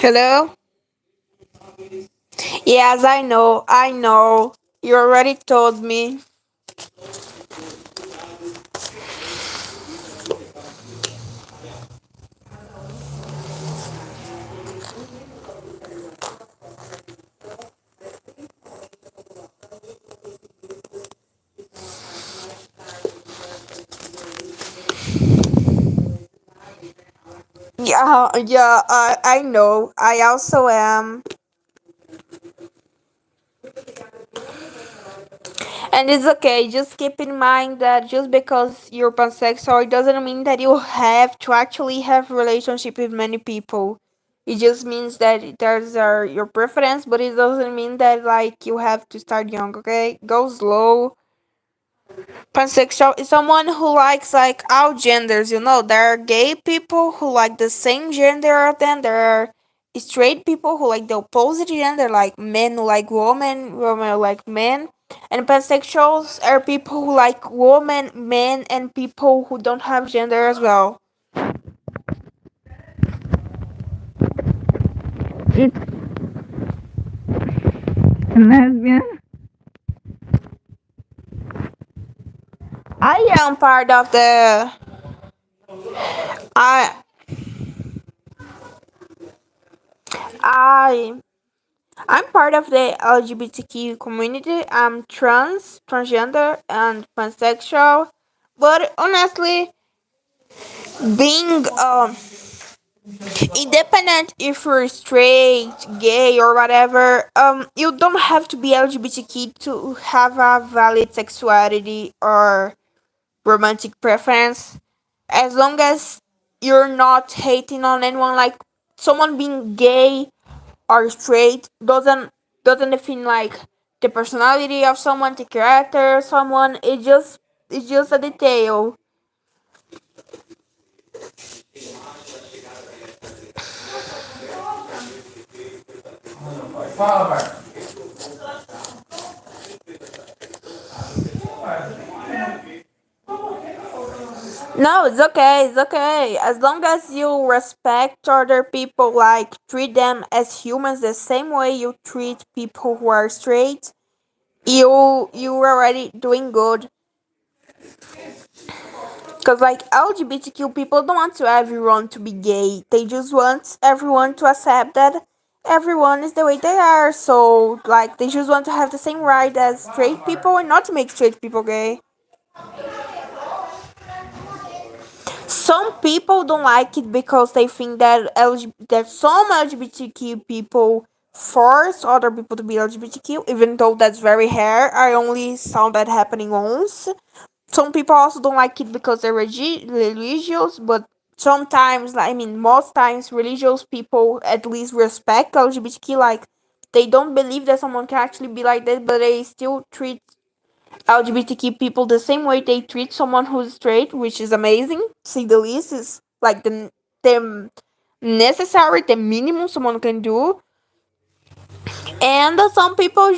Hello? Yes, I know. I know. You already told me. Yeah, yeah, I know. I also am. And it's okay. Just keep in mind that just because you're pansexual, it doesn't mean that you have to actually have a relationship with many people. It just means that there's your preference, but it doesn't mean that like you have to start young. Okay, go slow. Pansexual is someone who likes like all genders. You know, there are gay people who like the same gender as them. There are straight people who like the opposite gender, like men who like women, women who like men. And pansexuals are people who like women, men, and people who don't have gender as well. It's lesbian. I am part of the. I I I'm part of the LGBTQ community. I'm trans, transgender, and pansexual. But honestly, being independent, if you're straight, gay, or whatever, you don't have to be LGBTQ to have a valid sexuality or romantic preference. As long as you're not hating on anyone, like someone being gay or straight doesn't define like the personality of someone, the character of someone. It's just a detail. No, it's okay, it's okay. As long as you respect other people, like treat them as humans the same way you treat people who are straight, you're already doing good. Cause like LGBTQ people don't want to everyone to be gay. They just want everyone to accept that everyone is the way they are. So like they just want to have the same right as straight people and not to make straight people gay. Some people don't like it because they think that that some LGBTQ people force other people to be LGBTQ, even though that's very rare. I only saw that happening once. Some people also don't like it because they're religious, but sometimes, like, I mean, most times, religious people at least respect LGBTQ. Like, they don't believe that someone can actually be like that, but they still treat LGBTQ people the same way they treat someone who's straight, which is amazing. See, the least is like the necessary, the minimum someone can do. And some people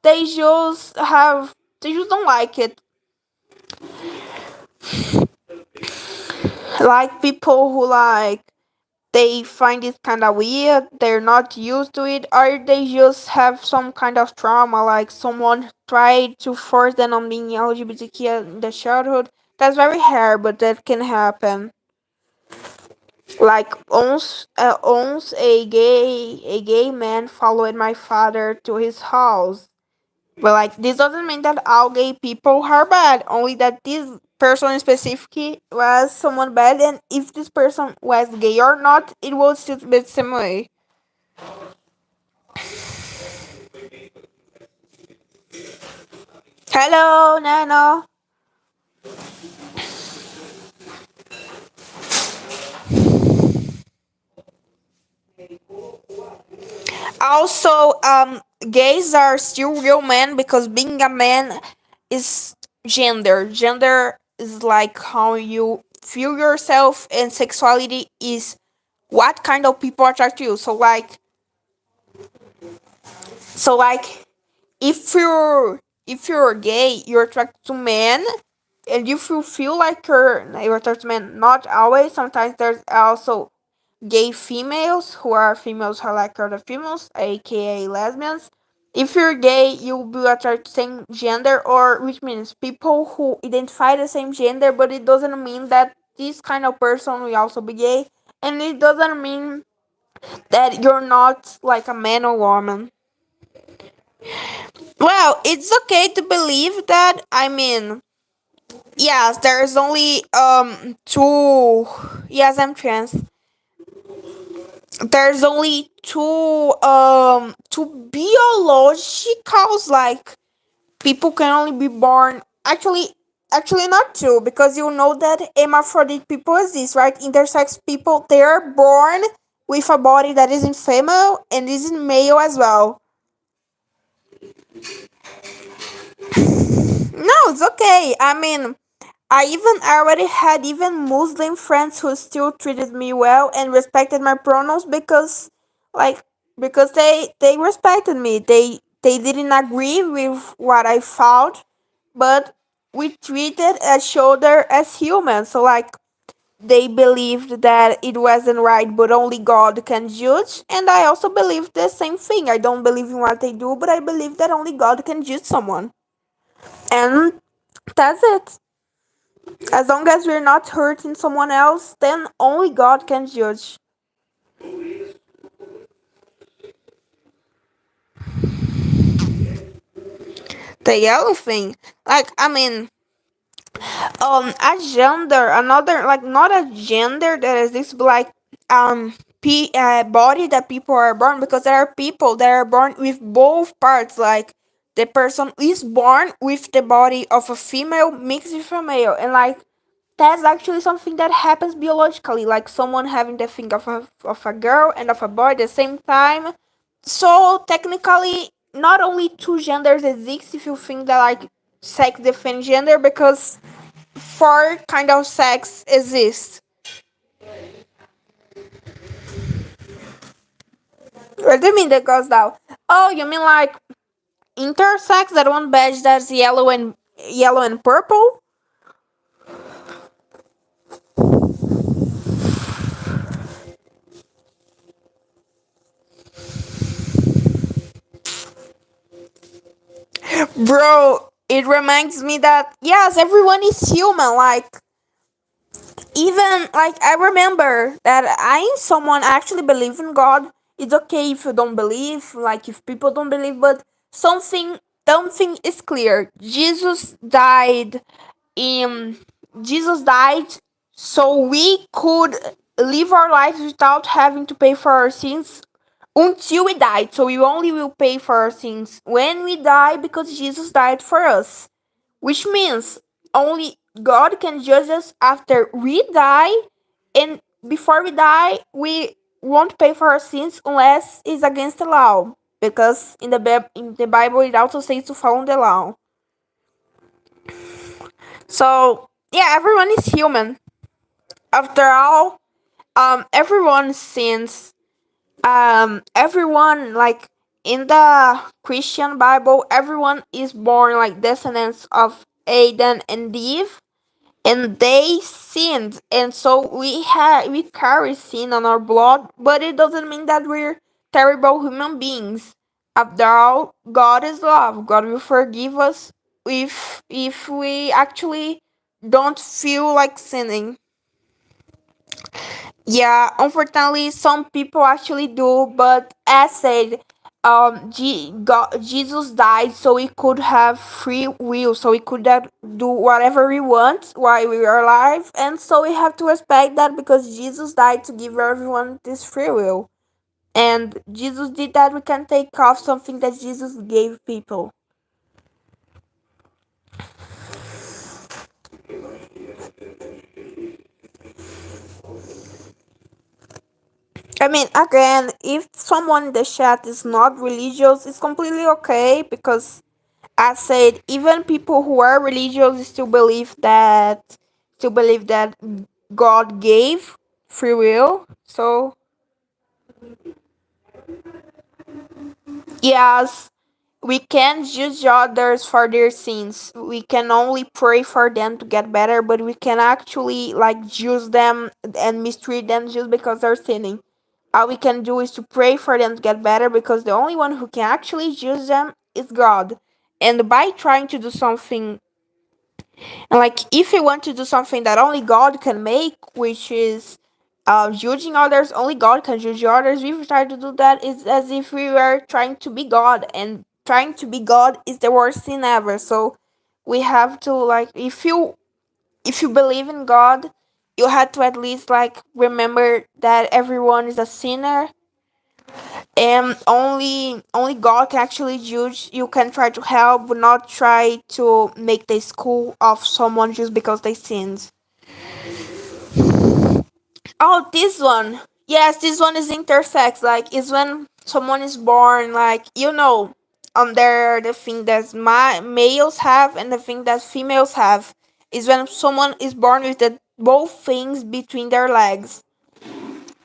they just don't like it. Like people who like they find it kind of weird, they're not used to it, or they just have some kind of trauma, like someone tried to force them on being LGBTQ in the childhood. That's very rare, but that can happen. Like once a gay man followed my father to his house. But like this doesn't mean that all gay people are bad. Only that this person in specific was someone bad, and if this person was gay or not, it was still be the same way. Hello, Nano. Also, gays are still real men because being a man is gender. Gender is like how you feel yourself, and sexuality is what kind of people attract you. So like if you're gay, you're attracted to men, and if you feel like you're attracted to men, not always. Sometimes there's also gay females who are females who like other females, aka lesbians. If you're gay, you'll be attracted to same gender, or which means people who identify the same gender, but it doesn't mean that this kind of person will also be gay, and it doesn't mean that you're not like a man or woman. Well, it's okay to believe that. I mean, yes, there's only two. Yes, I'm trans. There's only two biologicals, like people can only be born, actually not two, because you know that hermaphrodite people exist, right? Intersex people, they are born with a body that is in female and is in male as well. No, it's okay. I mean, I already had even Muslim friends who still treated me well and respected my pronouns because, like, because they respected me. They didn't agree with what I thought, but we treated each other as humans. So like, they believed that it wasn't right, but only God can judge, and I also believe the same thing. I don't believe in what they do, but I believe that only God can judge someone, and that's it. As long as we're not hurting someone else, then only God can judge. The yellow thing, like, I mean, a gender, another, like, not a gender that exists, but like, body that people are born, because there are people that are born with both parts, like the person is born with the body of a female mixed with a male, and like that's actually something that happens biologically, like someone having the thing of a girl and of a boy at the same time. So technically, not only two genders exist if you think that like sex defines gender, because four kind of sex exist. What do you mean that goes down? Oh, you mean like intersex, that one badge that's yellow and purple? Bro, it reminds me that yes, everyone is human. Like, even like I remember that I someone actually believe in God. It's okay if you don't believe, like if people don't believe, but something is clear. In Jesus died so we could live our lives without having to pay for our sins until we died. So we only will pay for our sins when we die, because Jesus died for us, which means only God can judge us after we die, and before we die, we won't pay for our sins unless it's against the law, because in the Bible it also says to follow the law. So yeah, everyone is human. After all, everyone sins. Everyone, like in the Christian Bible, everyone is born like descendants of Adam and Eve, and they sinned, and so we carry sin on our blood, but it doesn't mean that we're terrible human beings. After all, God is love. God will forgive us if we actually don't feel like sinning. Yeah, unfortunately, some people actually do, but as said, Jesus died so we could have free will, so we could do whatever we want while we are alive, and so we have to respect that, because Jesus died to give everyone this free will, and Jesus did that. We can take off something that Jesus gave people. I mean, again, if someone in the chat is not religious, it's completely okay, because I said even people who are religious still believe that God gave free will. So yes, we can't judge others for their sins. We can only pray for them to get better, but we can actually like judge them and mistreat them just because they're sinning. All we can do is to pray for them to get better because the only one who can actually judge them is God. And by trying to do something, and like if you want to do something that only God can make, which is judging others, only God can judge others. If we try to do that, it's as if we were trying to be God, and trying to be God is the worst sin ever. So we have to like, if you believe in God, you have to at least like remember that everyone is a sinner, and only God can actually judge. You can try to help, but not try to make the school of someone just because they sinned. Oh, this one. Yes, this one is intersex. Like, is when someone is born. Like, there are the thing that my males have and the thing that females have. Is when someone is born with the both things between their legs,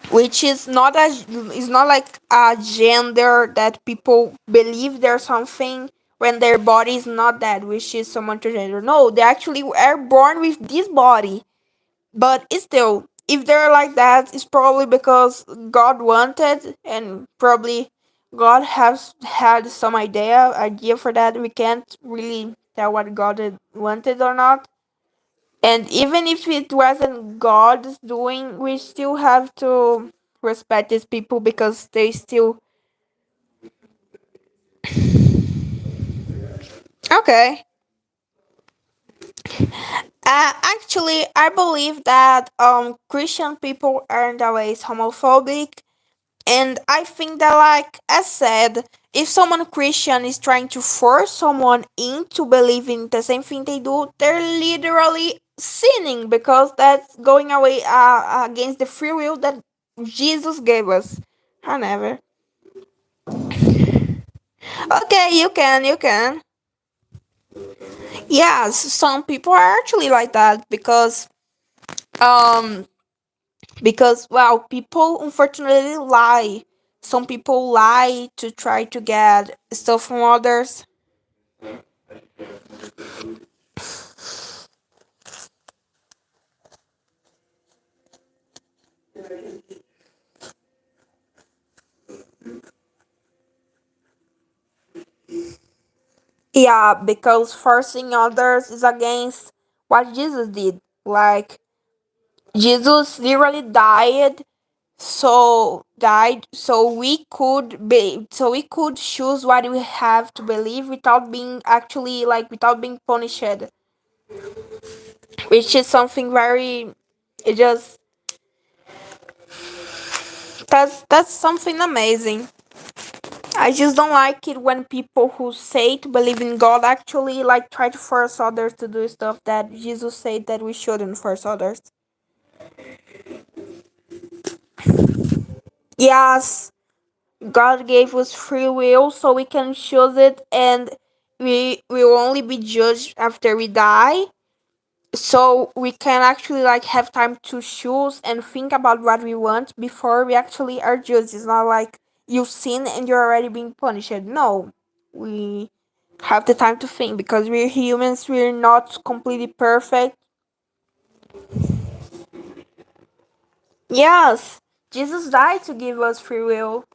which is not like a gender that people believe there's something when their body is not that, which is someone transgender. No, they actually are born with this body, but it's still, if they're like that, it's probably because God wanted, and probably God has had some idea for that. We can't really tell what God had wanted or not. And even if it wasn't God's doing, we still have to respect these people because they still. Okay. Actually, I believe that Christian people aren't always homophobic. And I think that, like I said, if someone Christian is trying to force someone into believing the same thing they do, they're literally sinning because that's going away against the free will that Jesus gave us. I never. Okay, you can. Yes, some people are actually like that um because well, people unfortunately lie. Some people lie to try to get stuff from others. Yeah, because forcing others is against what Jesus did. Like, Jesus literally died so we could choose what we have to believe without being actually like without being punished, which is something very, it just, that's something amazing. I just don't like it when people who say to believe in God actually like try to force others to do stuff that Jesus said that we shouldn't force others. Yes, God gave us free will so we can choose it, and we will only be judged after we die. So we can actually like have time to choose and think about what we want before we actually are judged. It's not like you sin and you're already being punished. No. We have the time to think because we're humans, we're not completely perfect. Yes. Jesus died to give us free will.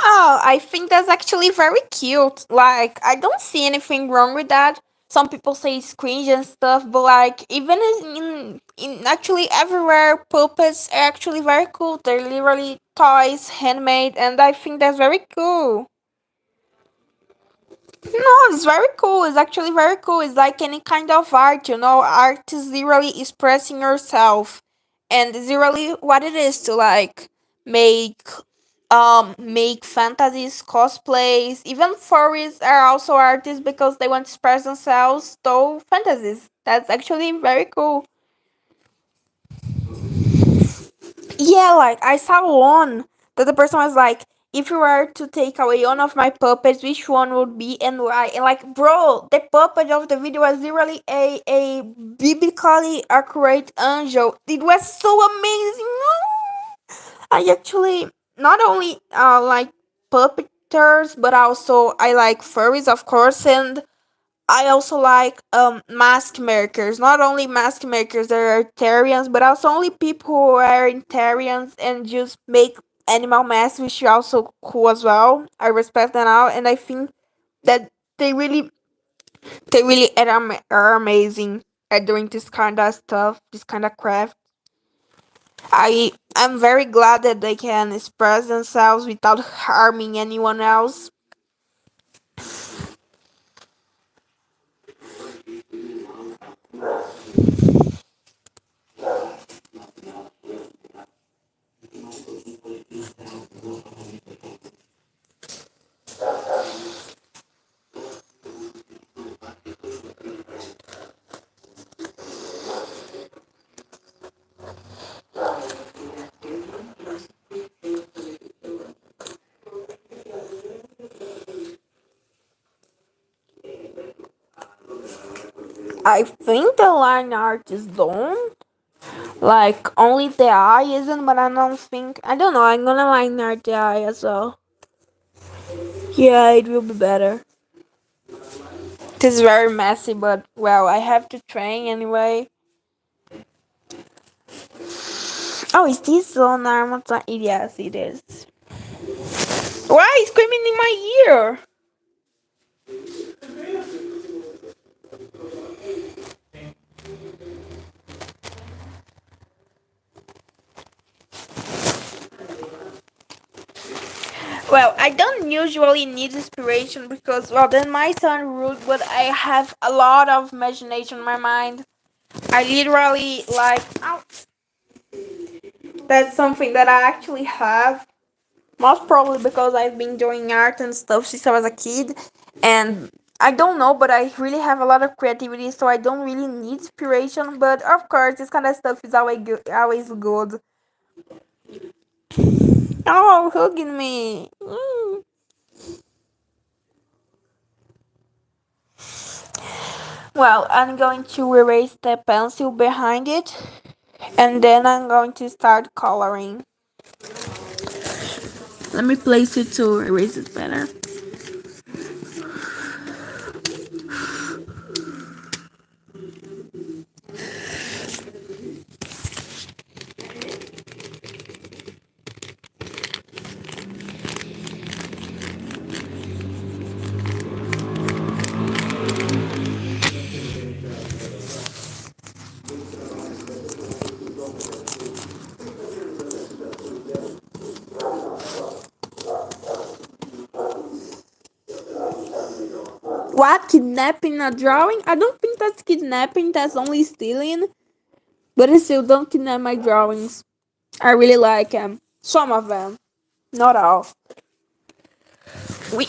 Oh, I think that's actually very cute. Like, I don't see anything wrong with that. Some people say it's cringe and stuff, but like, even in actually everywhere, puppets are actually very cool. They're literally toys, handmade, and I think that's very cool. No, it's very cool. It's actually very cool. It's like any kind of art, you know. Art is literally expressing yourself, and it's really what it is to like make make fantasies, cosplays. Even furries are also artists because they want to express themselves through fantasies. That's actually very cool. Yeah, like I saw one that the person was like, if you were to take away one of my puppets, which one would be and why? And like, bro, the puppet of the video was literally a biblically accurate angel. It was so amazing. I actually not only like puppeteers, but also I like furries, of course, and I also like mask makers. Not only mask makers that are Tarians, but also only people who are Tarians and just make animal masks, which is also cool as well. I respect them all, and I think that they really are amazing at doing this kind of stuff, this kind of craft. I'm very glad that they can express themselves without harming anyone else. I think the line art is done. Like only the eye isn't, but I don't think I don't know. I'm gonna line art the eye as well. Yeah, it will be better. It is very messy, but well, I have to train anyway. Oh, is this on Amazon? Yes, it is. Why is screaming in my ear? Well, I don't usually need inspiration because, well, then my son rude, but I have a lot of imagination in my mind. I literally like, ow, that's something that I actually have. Most probably because I've been doing art and stuff since I was a kid, and I don't know, but I really have a lot of creativity, so I don't really need inspiration. But of course, this kind of stuff is always good. Always good. Oh, hugging me. Well, I'm going to erase the pencil behind it, and then I'm going to start coloring. Let me place it to erase it better. What? Kidnapping a drawing? I don't think that's kidnapping, that's only stealing. But I still don't kidnap my drawings. I really like them. Some of them. Not all. We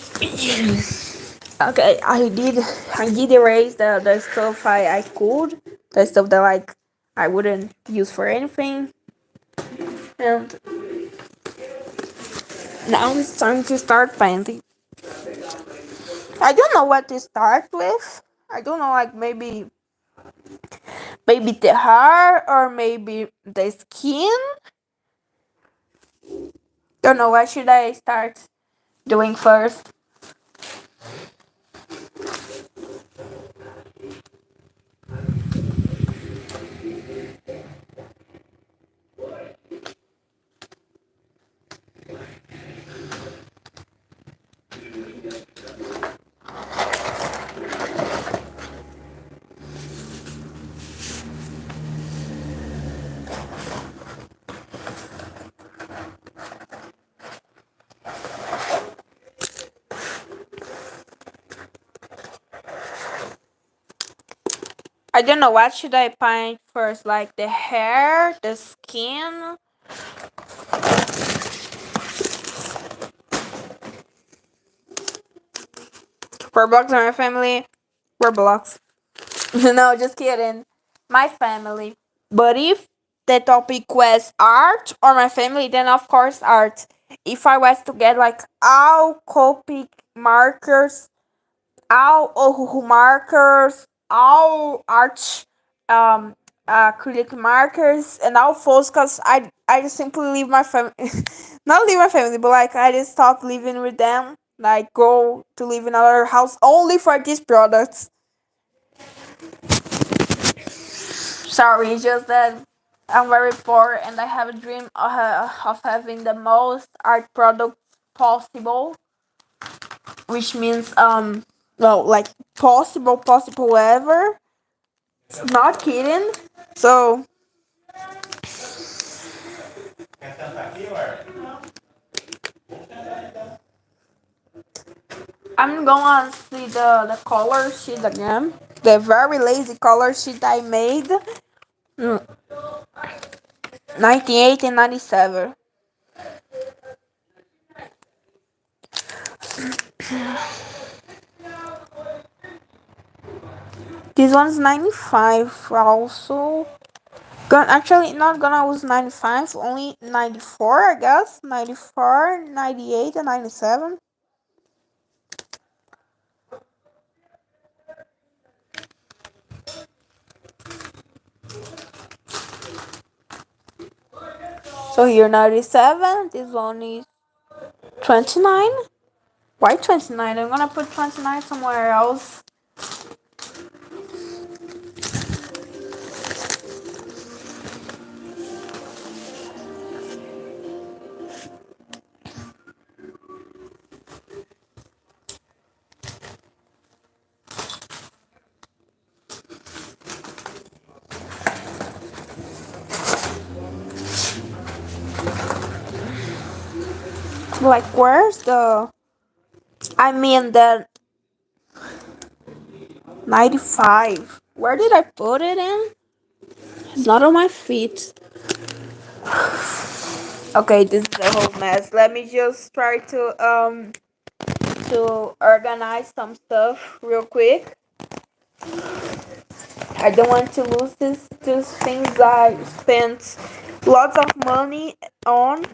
okay, I did erase the stuff I could. The stuff that like I wouldn't use for anything. And now it's time to start painting. I don't know what to start with. I don't know, like maybe the hair or maybe the skin. Don't know what should I start doing first. I don't know what should I paint first, like the hair, the skin. Roblox or my family? Roblox. No, just kidding. My family. But if the topic was art or my family, then of course art. If I was to get like all Copic markers, all Ohuhu markers, all art acrylic markers, and all Foscas, I just simply leave my family. Not leave my family, but like I just stop living with them. Like go to live in another house only for these products. Sorry, it's just that I'm very poor and I have a dream of having the most art products possible, which means well, like possible ever. Not kidding. So I'm gonna see the color sheet again. The very lazy color sheet I made. 98 and 97. This one's 95 also. Actually, not gonna use 95, only 94, I guess. 94, 98, and 97. So here 97. This one is 29. Why 29? I'm gonna put 29 somewhere else. Like, where's the. I mean, the 95. Where did I put it in? It's not on my feet. Okay, this is a whole mess. Let me just try to organize some stuff real quick. I don't want to lose these things I spent lots of money on.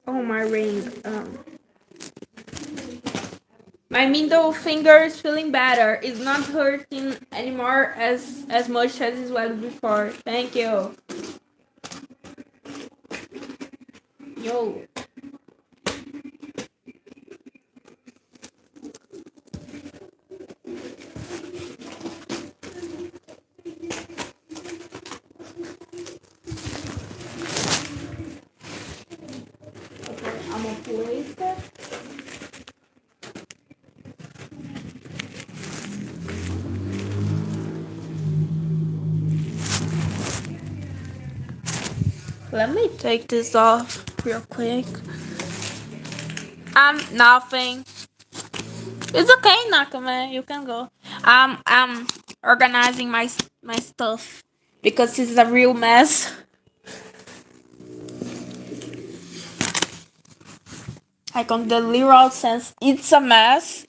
Oh, my ring. My middle finger is feeling better. It's not hurting anymore as much as it was before. Thank you. Yo. Okay, I'm gonna place it. Let me take this off real quick. Nothing. It's okay, Nakame. You can go. I'm organizing my stuff because this is a real mess. Like on the literal sense, it's a mess.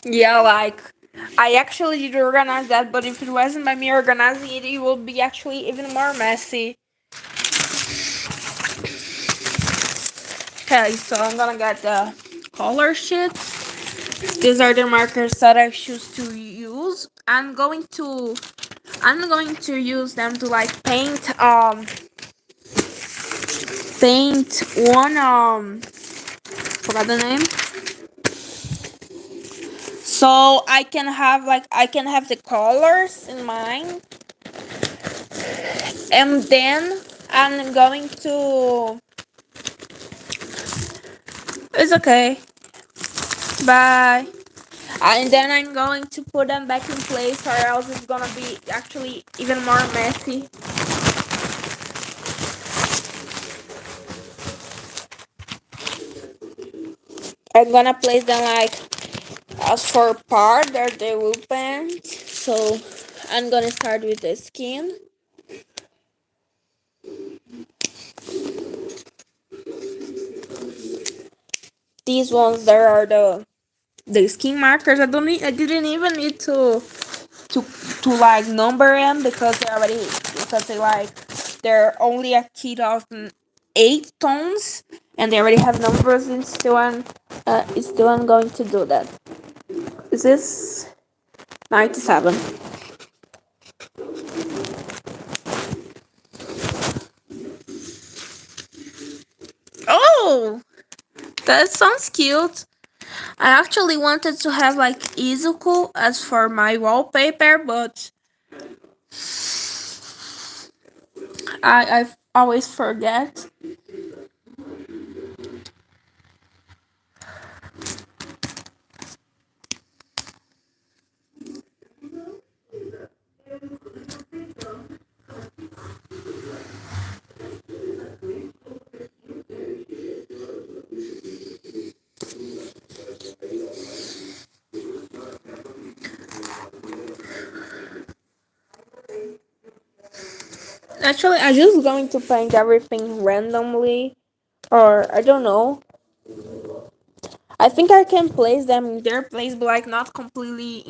Yeah, like I actually did organize that, but if it wasn't by me organizing it, it would be actually even more messy. Okay, so I'm gonna get the color sheets. These are the markers that I choose to use. I'm going to use them to like paint one forgot the name. So I can have the colors in mind, and then I'm going to. It's okay. Bye. And then I'm going to put them back in place, or else it's gonna be actually even more messy. I'm gonna place them like as for part that they will paint. So I'm gonna start with the skin. These ones there are the skin markers. I didn't even need to to like number them because they're only a kit of 8 tones, and they already have numbers. Still I'm going to do that. Is this 97? Oh, that sounds cute. I actually wanted to have like Izuku as for my wallpaper, but I always forget. Actually, I'm just going to paint everything randomly, or I don't know. I think I can place them in their place, but like not completely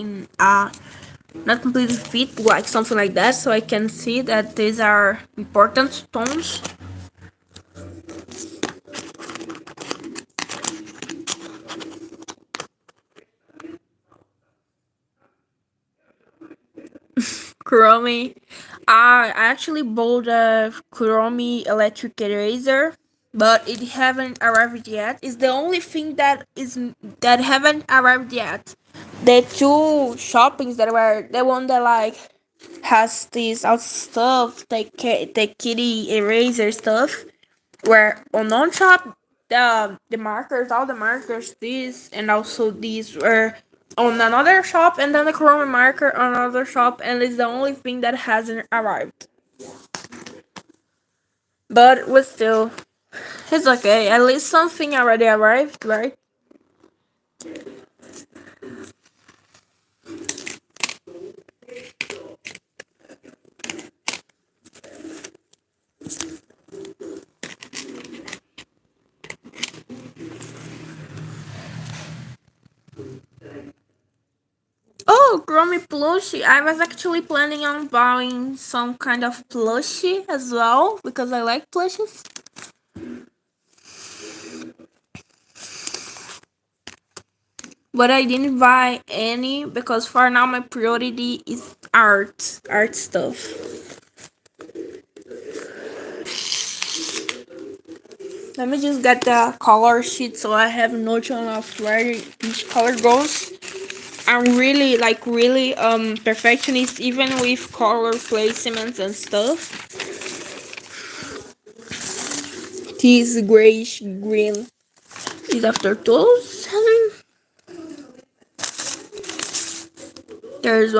fit, like something like that, so I can see that these are important stones. Kuromi. I actually bought a Kuromi electric eraser, but it haven't arrived yet. It's the only thing that haven't arrived yet. The two shoppings that were the one that like has this out stuff, the kitty eraser stuff, where on one shop the markers, all the markers, these and also these were on another shop, and then the chroma marker on another shop, and it's the only thing that hasn't arrived. But was still, it's okay. At least something already arrived, right? Oh, Chromie plushie. I was actually planning on buying some kind of plushie as well because I like plushies. But I didn't buy any because for now my priority is art stuff. Let me just get the color sheet so I have notion of where each color goes. I'm really perfectionist even with color placements and stuff. This grayish green is after those. There's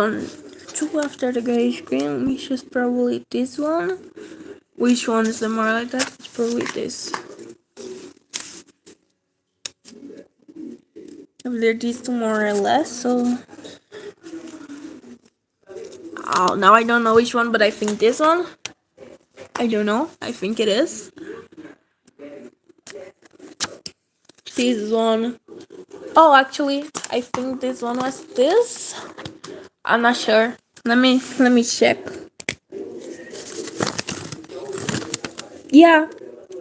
two after the grayish green, which is probably this one. Which one is the more like that? It's probably this. I've learned these two more or less, so. Oh, now I don't know which one, but I think this one. I don't know. I think it is. This one. Oh, actually, I think this one was this. I'm not sure. Let me check. Yeah,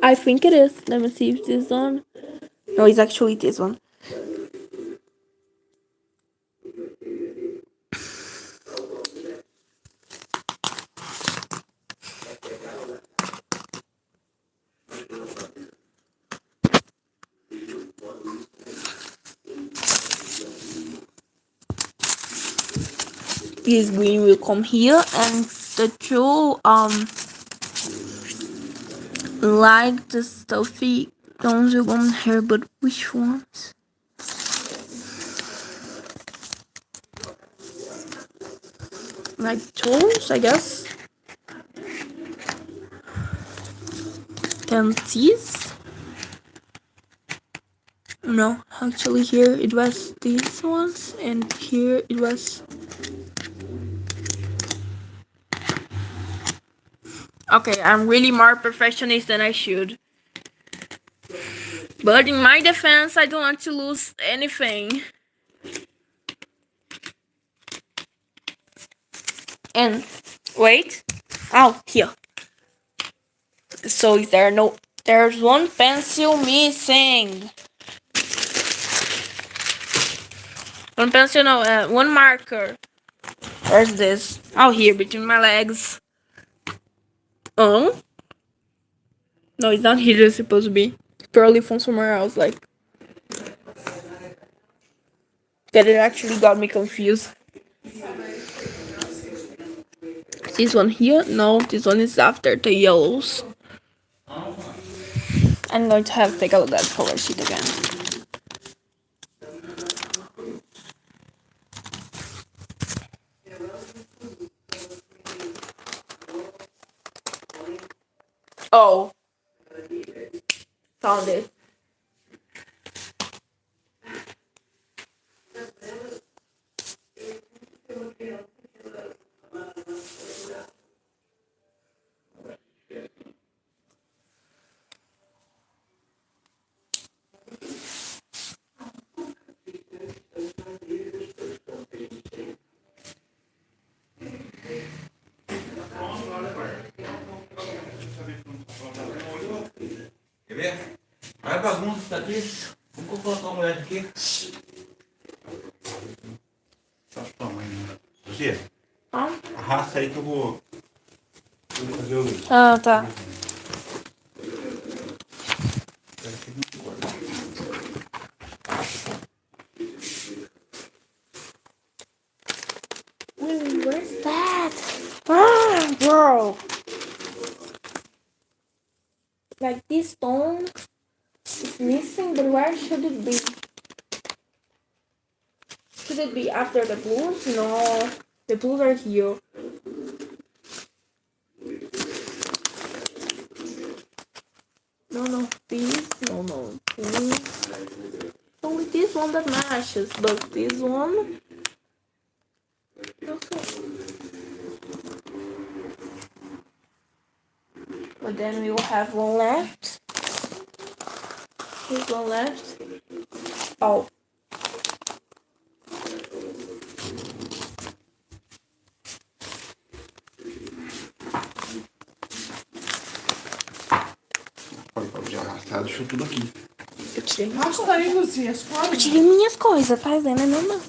I think it is. Let me see if this one. No, it's actually this one. This green will come here, and the two like the stuffy ones will come here. But which ones? Like those, I guess. Then these. No, actually here it was these ones, and here it was. Okay, I'm really more perfectionist than I should. But in my defense, I don't want to lose anything. And wait. Oh, here. So there's one pencil missing. One pencil, no, one marker. Where's this? Oh, here, between my legs. Oh? No, it's not here, it's supposed to be. Probably from somewhere else, like. That it actually got me confused. This one here? No, this one is after the yellows. I'm going to have to take a look at the color sheet again. Oh. Found it. Quer ver? Olha a bagunça que tá aqui. Vamos colocar uma mulher aqui. Só os tamanhos, né? Você, arrasta aí que eu vou fazer o... Ah, tá. Wait, where's that? Ah, bro. Like this stone is missing, but where should it be? Should it be after the blues? No, the blues are here. No, this, no, this. Only this one that matches, but this one. Also. But then we will have one left. Here's one left. Oh. Pode arrastar, deixou tudo aqui. Eu tirei minhas Mostra coisas. aí, Luzia, as Eu coisas. tirei minhas coisas, tá vendo? É normal.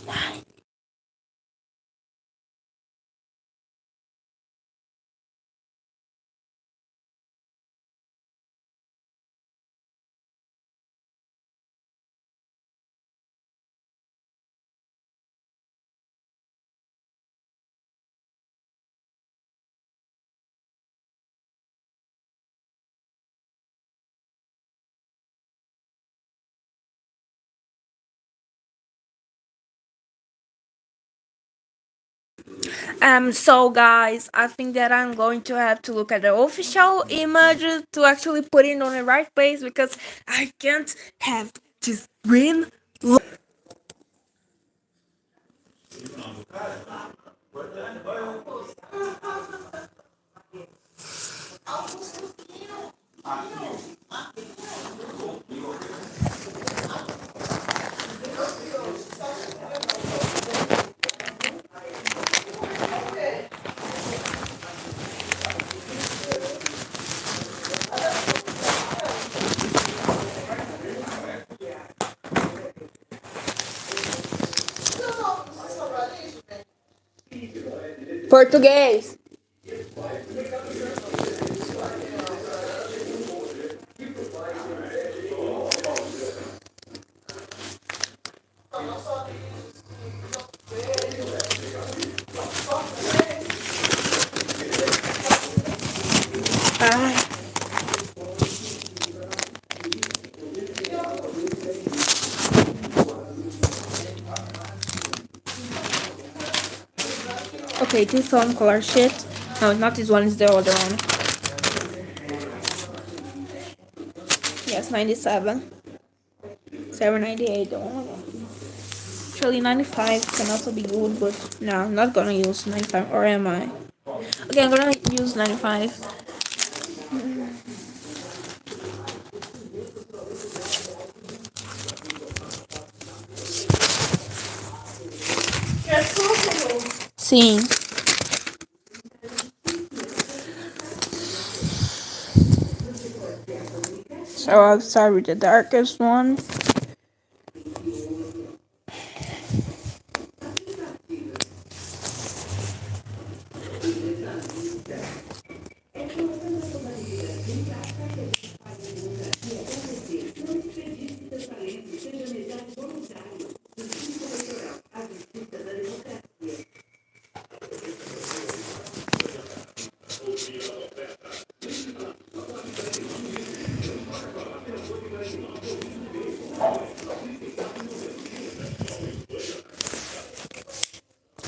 Ai. So guys, I think that I'm going to have to look at the official image to actually put it on the right place because I can't have this green. Português. Ai. Okay, this one color shit. No, not this one, it's the other one. Yes, 97. 798. Actually, 95 can also be good, but no, I'm not gonna use 95, or am I? Okay, I'm gonna use 95. Sim. So I'll start with the darkest one.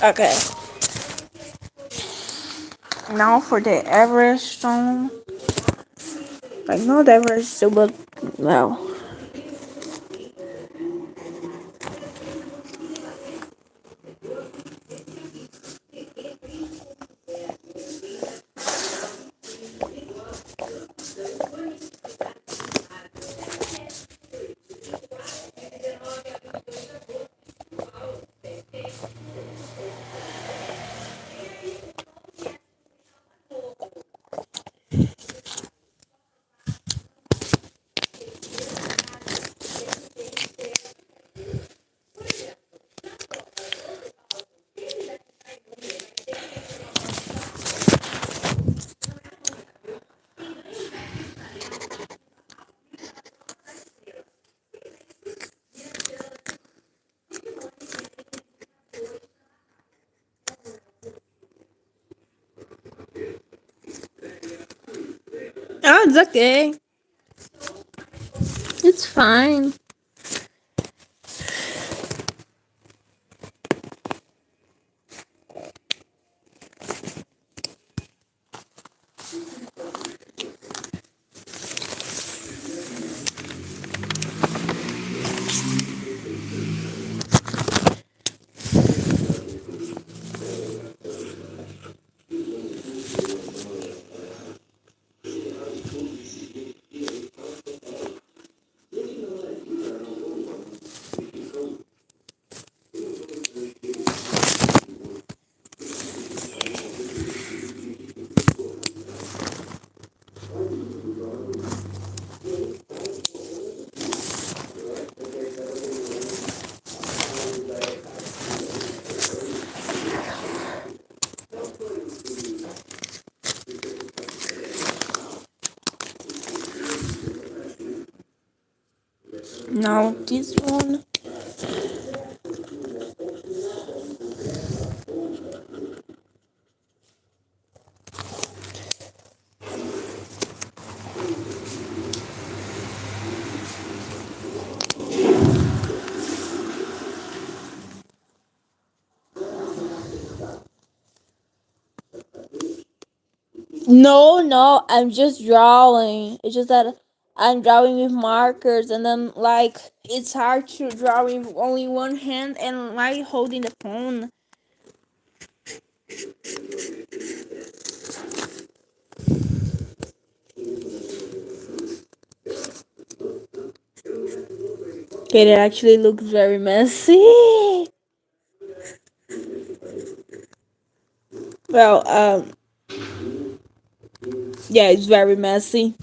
Okay. Now for the Everest stone. Like not Everest, but well. Oh, it's okay. It's fine. Now this one. No, I'm just drawing. It's just that I'm drawing with markers, and then like it's hard to draw with only one hand and like holding the phone. Okay, it actually looks very messy. Well, yeah, it's very messy.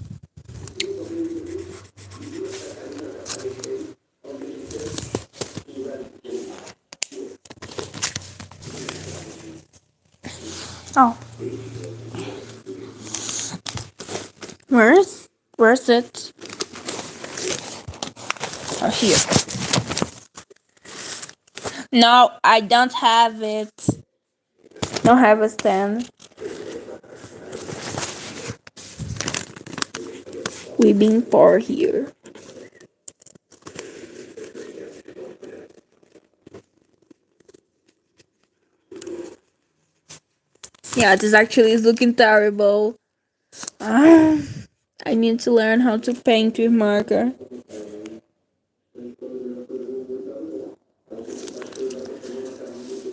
Oh, where's it? Oh, here. No, I don't have it. Don't have a stand. We being poor here. Yeah, this actually is looking terrible. Ah, I need to learn how to paint with marker.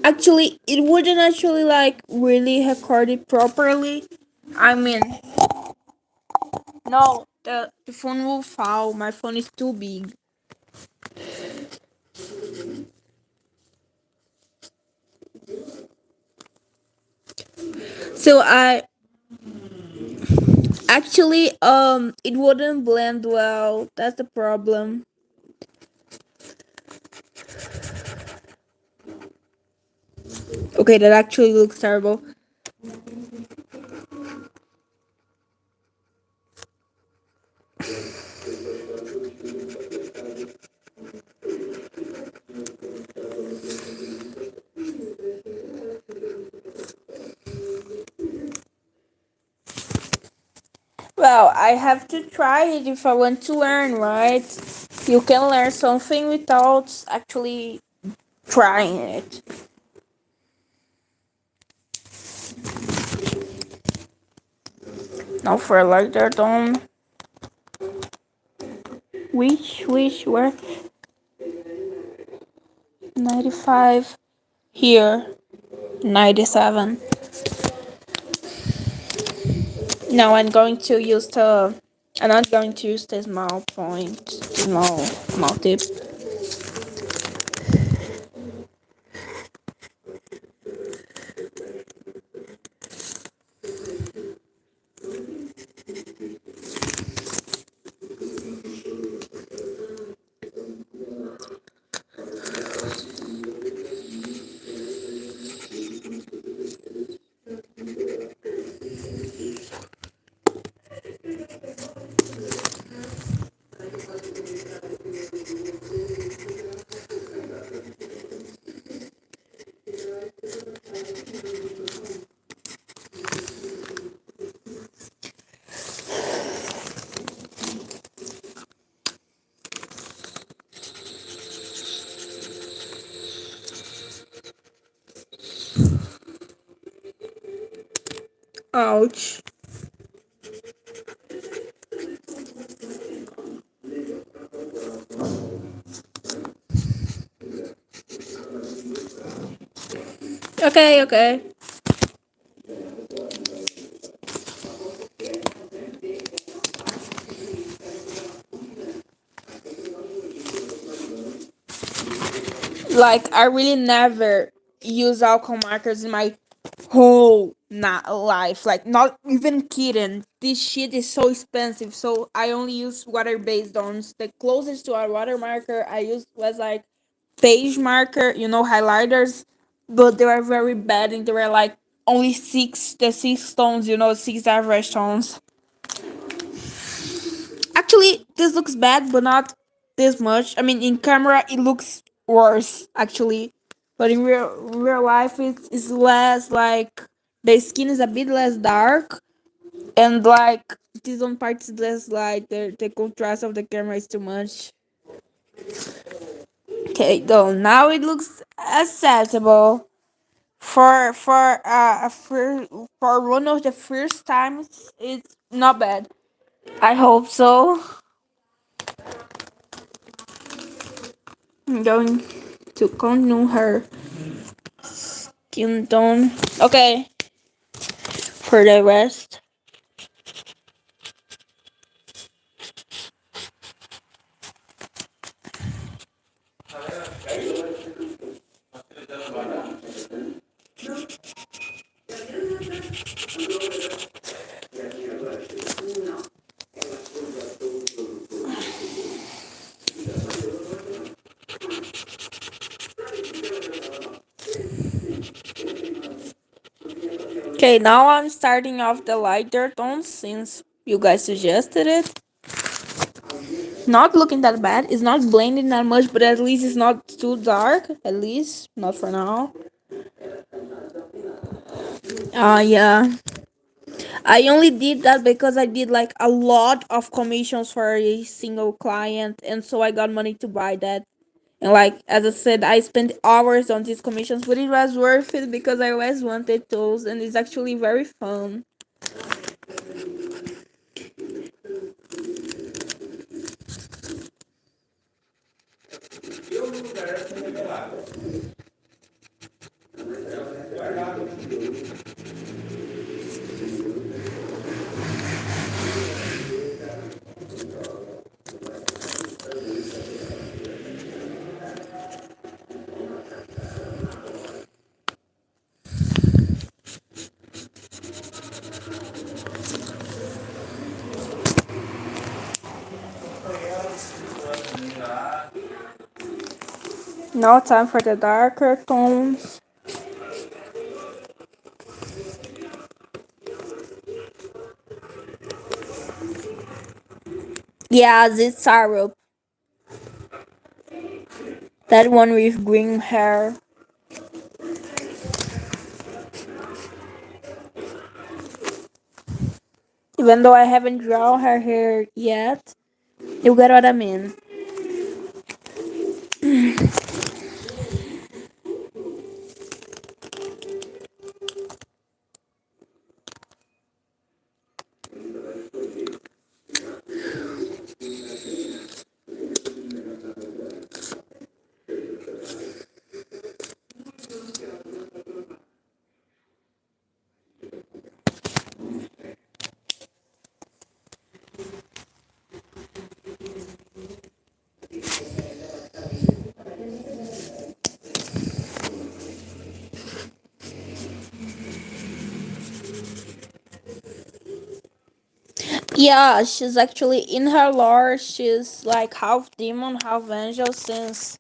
Actually, it wouldn't actually like really record it properly. I mean, no, the phone will fall. My phone is too big. So I actually it wouldn't blend well. That's the problem. Okay, that actually looks terrible. Well, I have to try it if I want to learn, right? You can learn something without actually trying it. Now for a lighter tone. Where? 95. Here. 97. Now I'm not going to use the small point, small tip. Ouch. Okay. Like I really never use alcohol markers in my whole not life. Like not even kidding. This shit is so expensive. So I only use water based ones. The closest to a water marker I used was like page marker, highlighters, but they were very bad and they were like only six tones, six average tones. Actually, this looks bad, but not this much. I mean, in camera, it looks worse, actually. But in real life, it's less like the skin is a bit less dark, and like this one part is less light. The contrast of the camera is too much. Okay, though now it looks acceptable for one of the first times. It's not bad. I hope so. I'm going to continue her skin tone. Okay, for the rest. Okay, now I'm starting off the lighter tones since you guys suggested it. Not looking that bad. It's not blending that much, but at least it's not too dark. At least, not for now. Yeah. I only did that because I did like a lot of commissions for a single client, and so I got money to buy that. And like as I said, I spent hours on these commissions, but it was worth it because I always wanted those, and it's actually very fun. Now time for the darker tones. Yeah, this syrup. That one with green hair. Even though I haven't drawn her hair yet, you get what I mean. Yeah, she's actually in her lore. She's like half demon, half angel. Since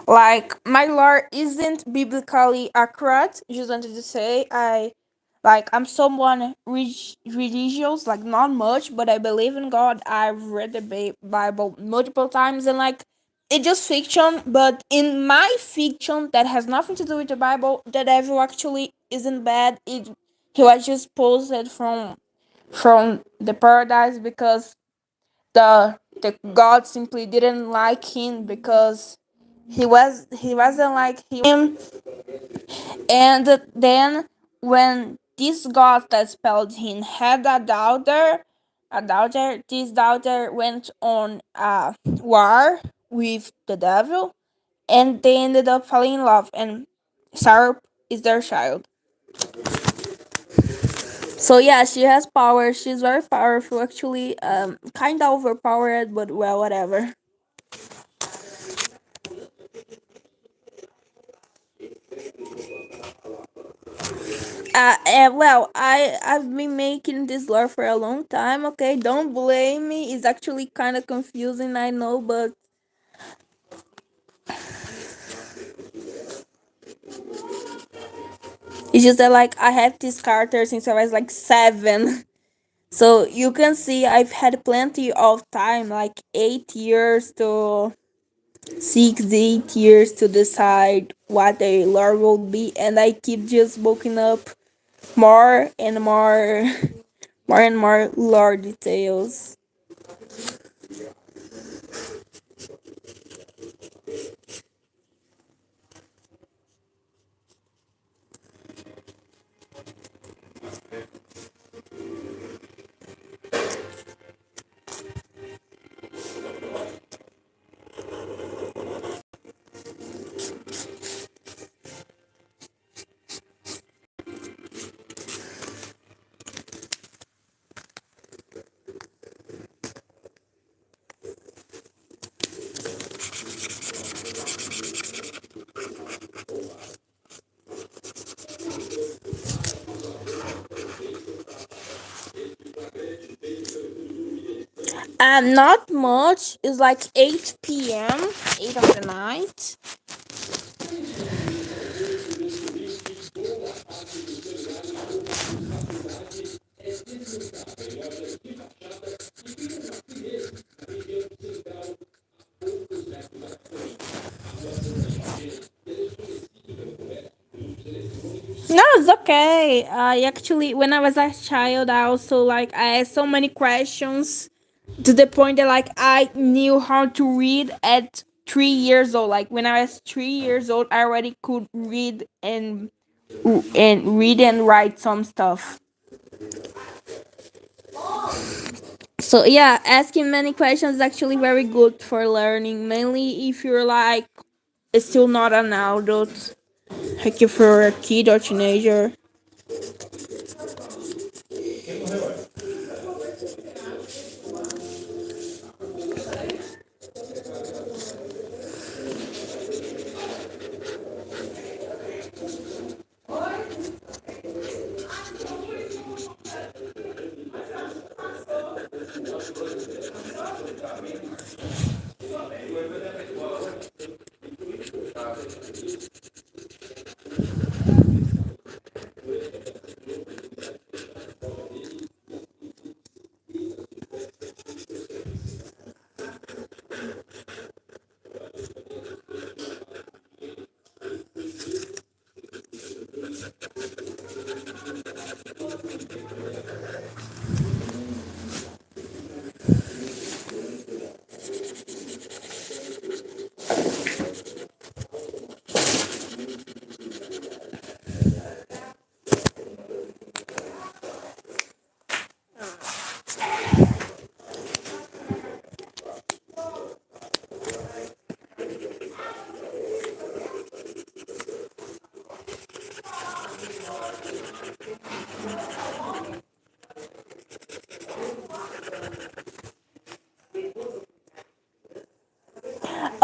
like my lore isn't biblically accurate, just wanted to say I'm someone religious, like not much, but I believe in God. I've read the Bible multiple times, and like it's just fiction. But in my fiction, that has nothing to do with the Bible. The devil actually isn't bad. He was just posed from the paradise because the god simply didn't like him because he wasn't like him. And then when this god that spelled him had a daughter, this daughter went on a war with the devil, and they ended up falling in love, and Sarp is their child. So yeah, she has power. She's very powerful, actually. Kind of overpowered, but well, whatever. Well, I've been making this lore for a long time. Okay, don't blame me. It's actually kind of confusing, I know, but it's just that like I have this character since I was like 7. So you can see I've had plenty of time, like 8 years to 6, 8 years to decide what a lore will be, and I keep just booking up more and more, more and more lore details. Not much. It's like 8 p.m., 8 of the night. No, it's okay. I actually, when I was a child, I also like I had so many questions to the point that like I knew how to read at 3 years old. Like when I was 3 years old, I already could read and read and write some stuff. So yeah, asking many questions is actually very good for learning. Mainly if you're like still not an adult, like if you're a kid or teenager.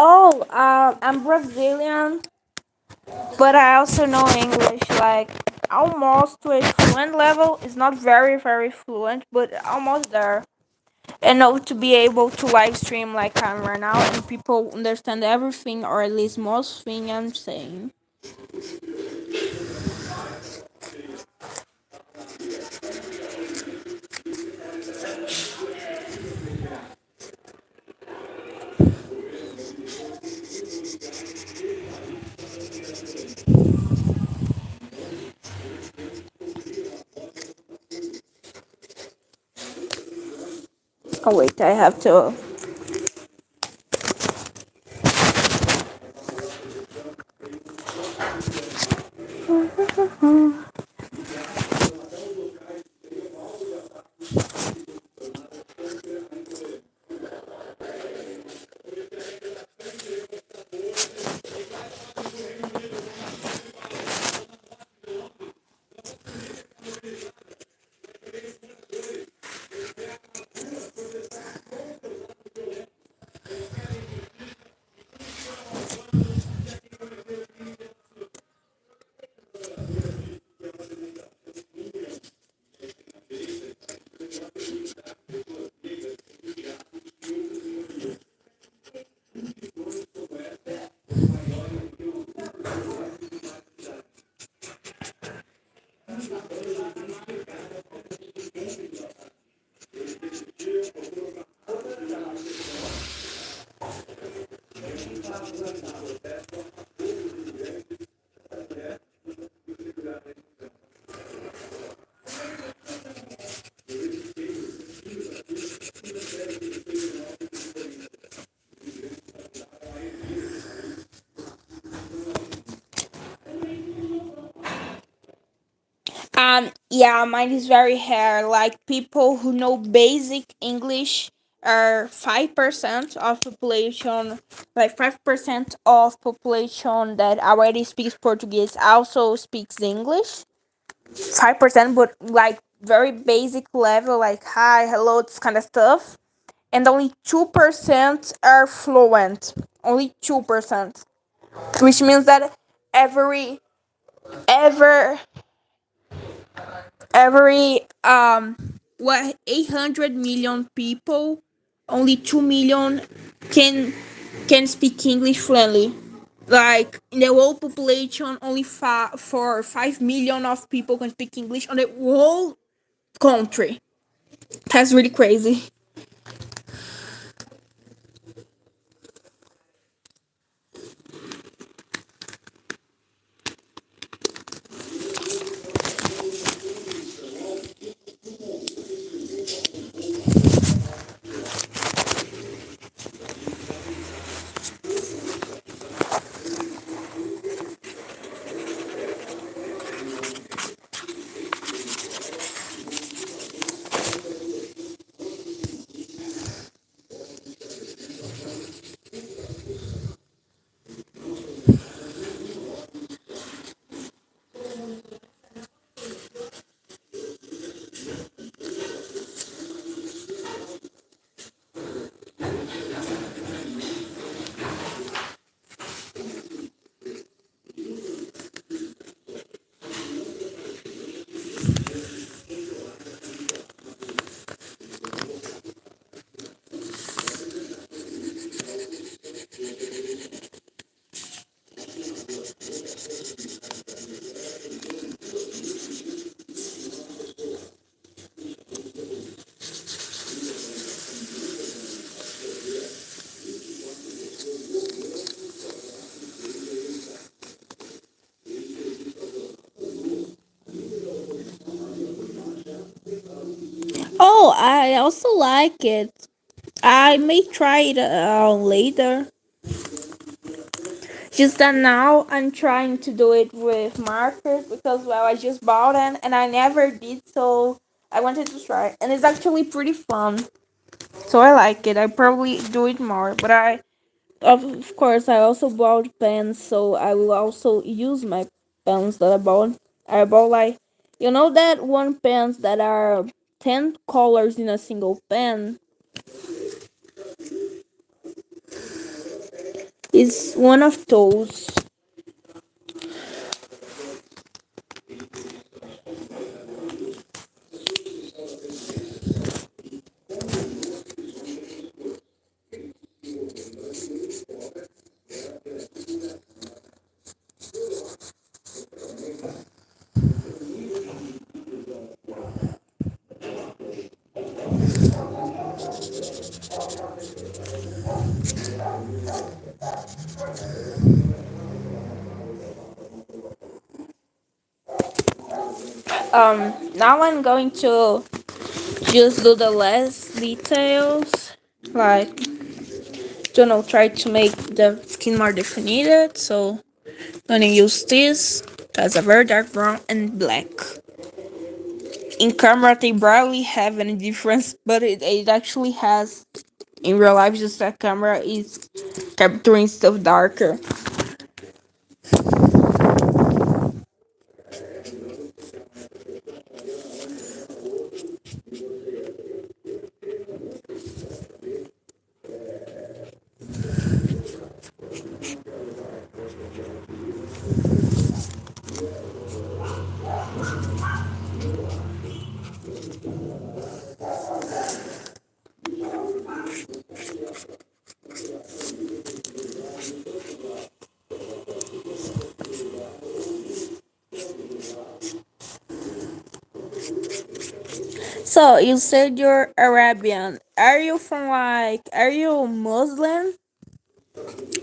Oh, I'm Brazilian, but I also know English like almost to a fluent level. It's not very fluent, but almost there. Enough to be able to live stream like I'm right now, and people understand everything or at least most thing I'm saying. Oh wait, I have to. Yeah, mine is very rare. Like people who know basic English are 5% of population. Like 5% of population that already speaks Portuguese also speaks English. 5%, but like very basic level, like hi, hello, this kind of stuff. And only 2% are fluent. Only 2%, which means that every ever every what 800 million people, only 2 million can speak English fluently. Like in the whole population, only for 5 million of people can speak English on the whole country. That's really crazy. Oh, I also like it. I may try it later. Just that now I'm trying to do it with markers because well I just bought it and I never did, so I wanted to try and it's actually pretty fun. So I like it. I probably do it more, but of course I also bought pens, so I will also use my pens that I bought. I bought like that one pens that are 10 colors in a single pen is one of those. Now I'm going to just do the last details, like try to make the skin more definited. So gonna use this as a very dark brown and black. In camera they barely have any difference, but it actually has in real life, just that camera is capturing stuff darker. So you said you're Arabian. Are you from are you Muslim?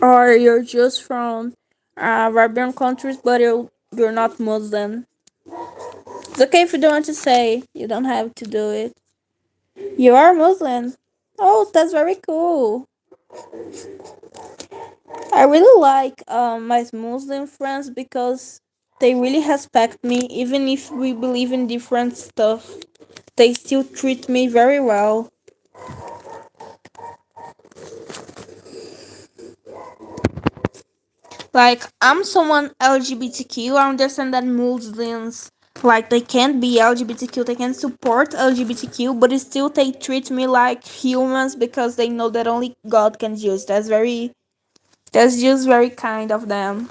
Or you're just from Arabian countries but you're not Muslim? It's okay if you don't want to say. You don't have to do it. You are Muslim. Oh, that's very cool. I really like my Muslim friends because they really respect me even if we believe in different stuff. They still treat me very well. Like I'm someone LGBTQ. I understand that Muslims like they can't be LGBTQ, they can support LGBTQ, but still they treat me like humans because they know that only God can judge. That's just very kind of them.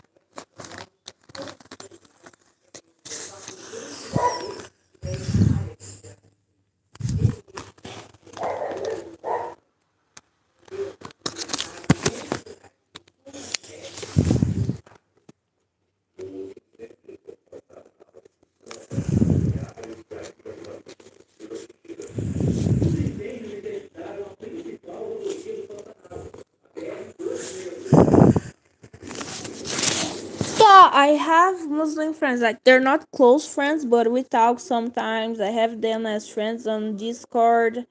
I have Muslim friends. Like they're not close friends, but we talk sometimes. I have them as friends on Discord.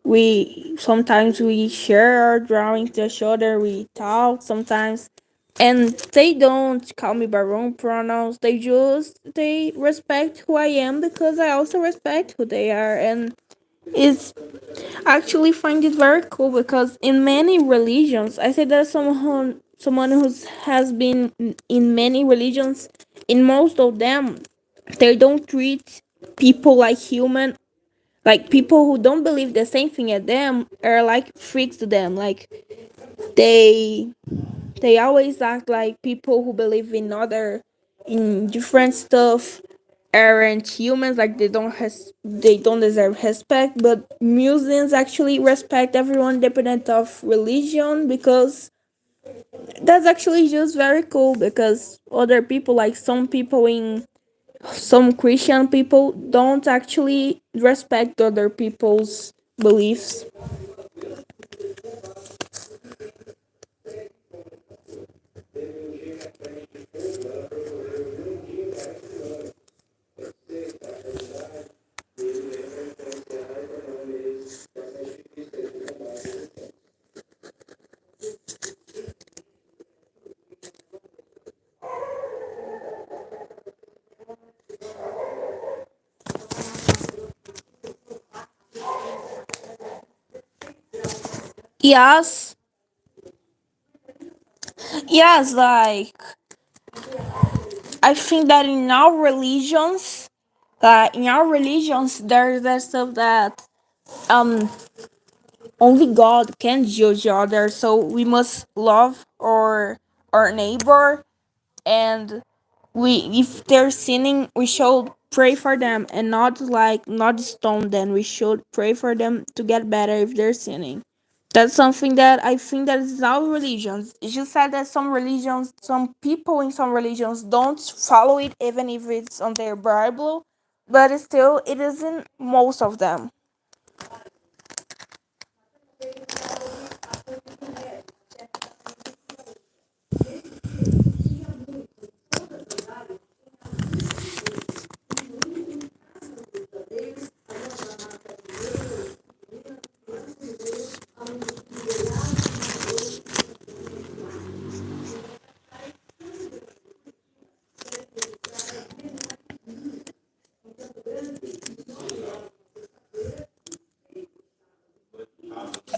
We sometimes we share our drawings to each other. We talk sometimes, and they don't call me by wrong pronouns. They respect who I am because I also respect who they are, and it's actually find it very cool because in many religions, I say that someone who has been in many religions, in most of them, they don't treat people like human. Like people who don't believe the same thing as them are like freaks to them. Like they they always act like people who believe in different stuff aren't humans, like they don't deserve respect. But Muslims actually respect everyone independent of religion, because that's actually just very cool, because other people, like some Christian people, don't actually respect other people's beliefs. Yes, yes, like I think that in our religions, there's that stuff that um only God can judge others. So we must love our neighbor, and we if they're sinning, we should pray for them and not stone them. We should pray for them to get better if they're sinning. That's something that I think that is our religions. It's just said that some people in some religions don't follow it, even if it's on their Bible, but still, it isn't most of them.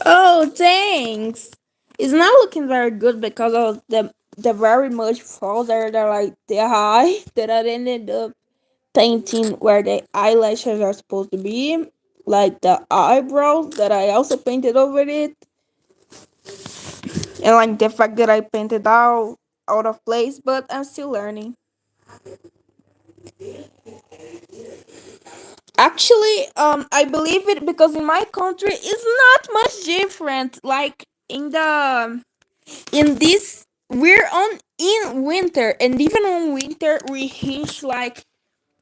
Oh, thanks. It's not looking very good because of the very much further that like the high that I ended up painting where the eyelashes are supposed to be, like the eyebrows that I also painted over it, and like the fact that I painted out of place, but I'm still learning. Actually, I believe it because in my country it's not much different. Like in this we're on in winter, and even on winter we reach like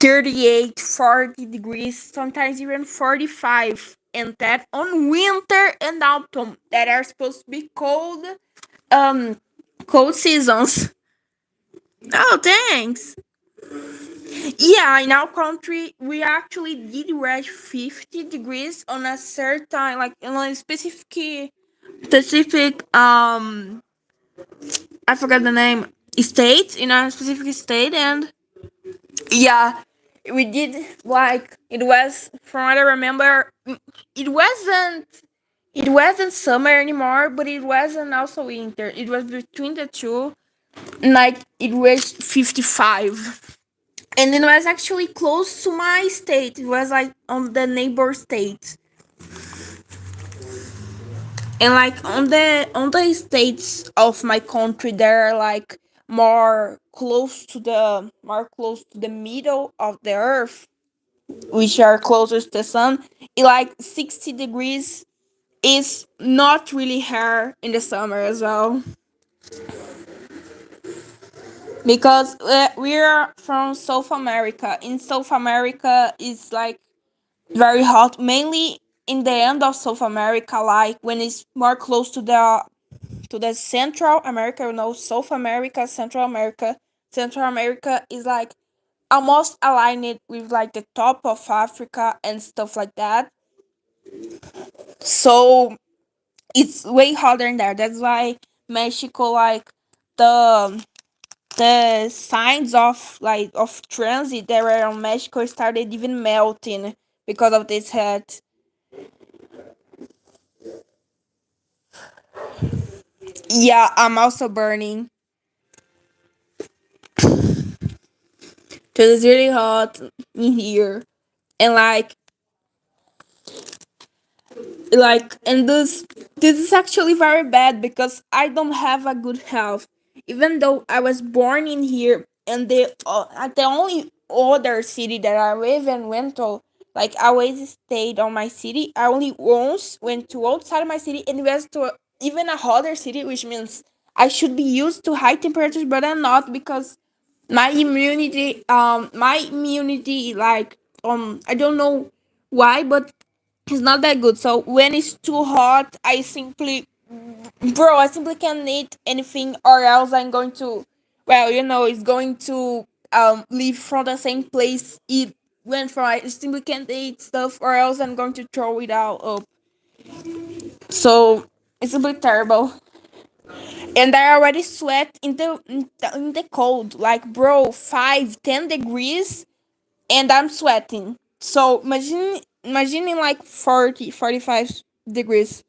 38, 40 degrees, sometimes even 45, and that on winter and autumn that are supposed to be um cold seasons. Oh, thanks. Yeah, in our country we actually did reach 50 degrees on a certain, like in a specific I forgot the name, state, in a specific state. And yeah, we did, like it was, from what I remember, it wasn't it wasn't summer anymore, but it wasn't also winter. It was between the two. Like it was 55, and it was actually close to my state. It was like on the neighbor state, and like on the states of my country, they're like more close to the middle of the earth, which are closest to the sun. Like 60 degrees is not really hard in the summer as well, because we're from South America. In South America, it's like very hot, mainly in the end of South America, like when it's more close to the Central America, South America, Central America. Central America is like almost aligned with like the top of Africa and stuff like that. So it's way hotter than there. That's why Mexico, like the the signs of like of transit that were on Mexico started even melting because of this heat. Yeah, I'm also burning. Cause it's really hot in here, and and this is actually very bad because I don't have a good health. Even though I was born in here, and the only other city that I live and went to, like I always stayed on my city. I only once went to outside of my city and went to even a hotter city, which means I should be used to high temperatures, but I'm not because my immunity like I don't know why, but it's not that good. So when it's too hot, I simply can't eat anything, or else I'm going to, well, it's going to leave from the same place it went from. I simply can't eat stuff, or else I'm going to throw it out up. So it's a bit terrible, and I already sweat in the cold, like bro, 5, 10 degrees, and I'm sweating. So imagining like 40, 45 degrees.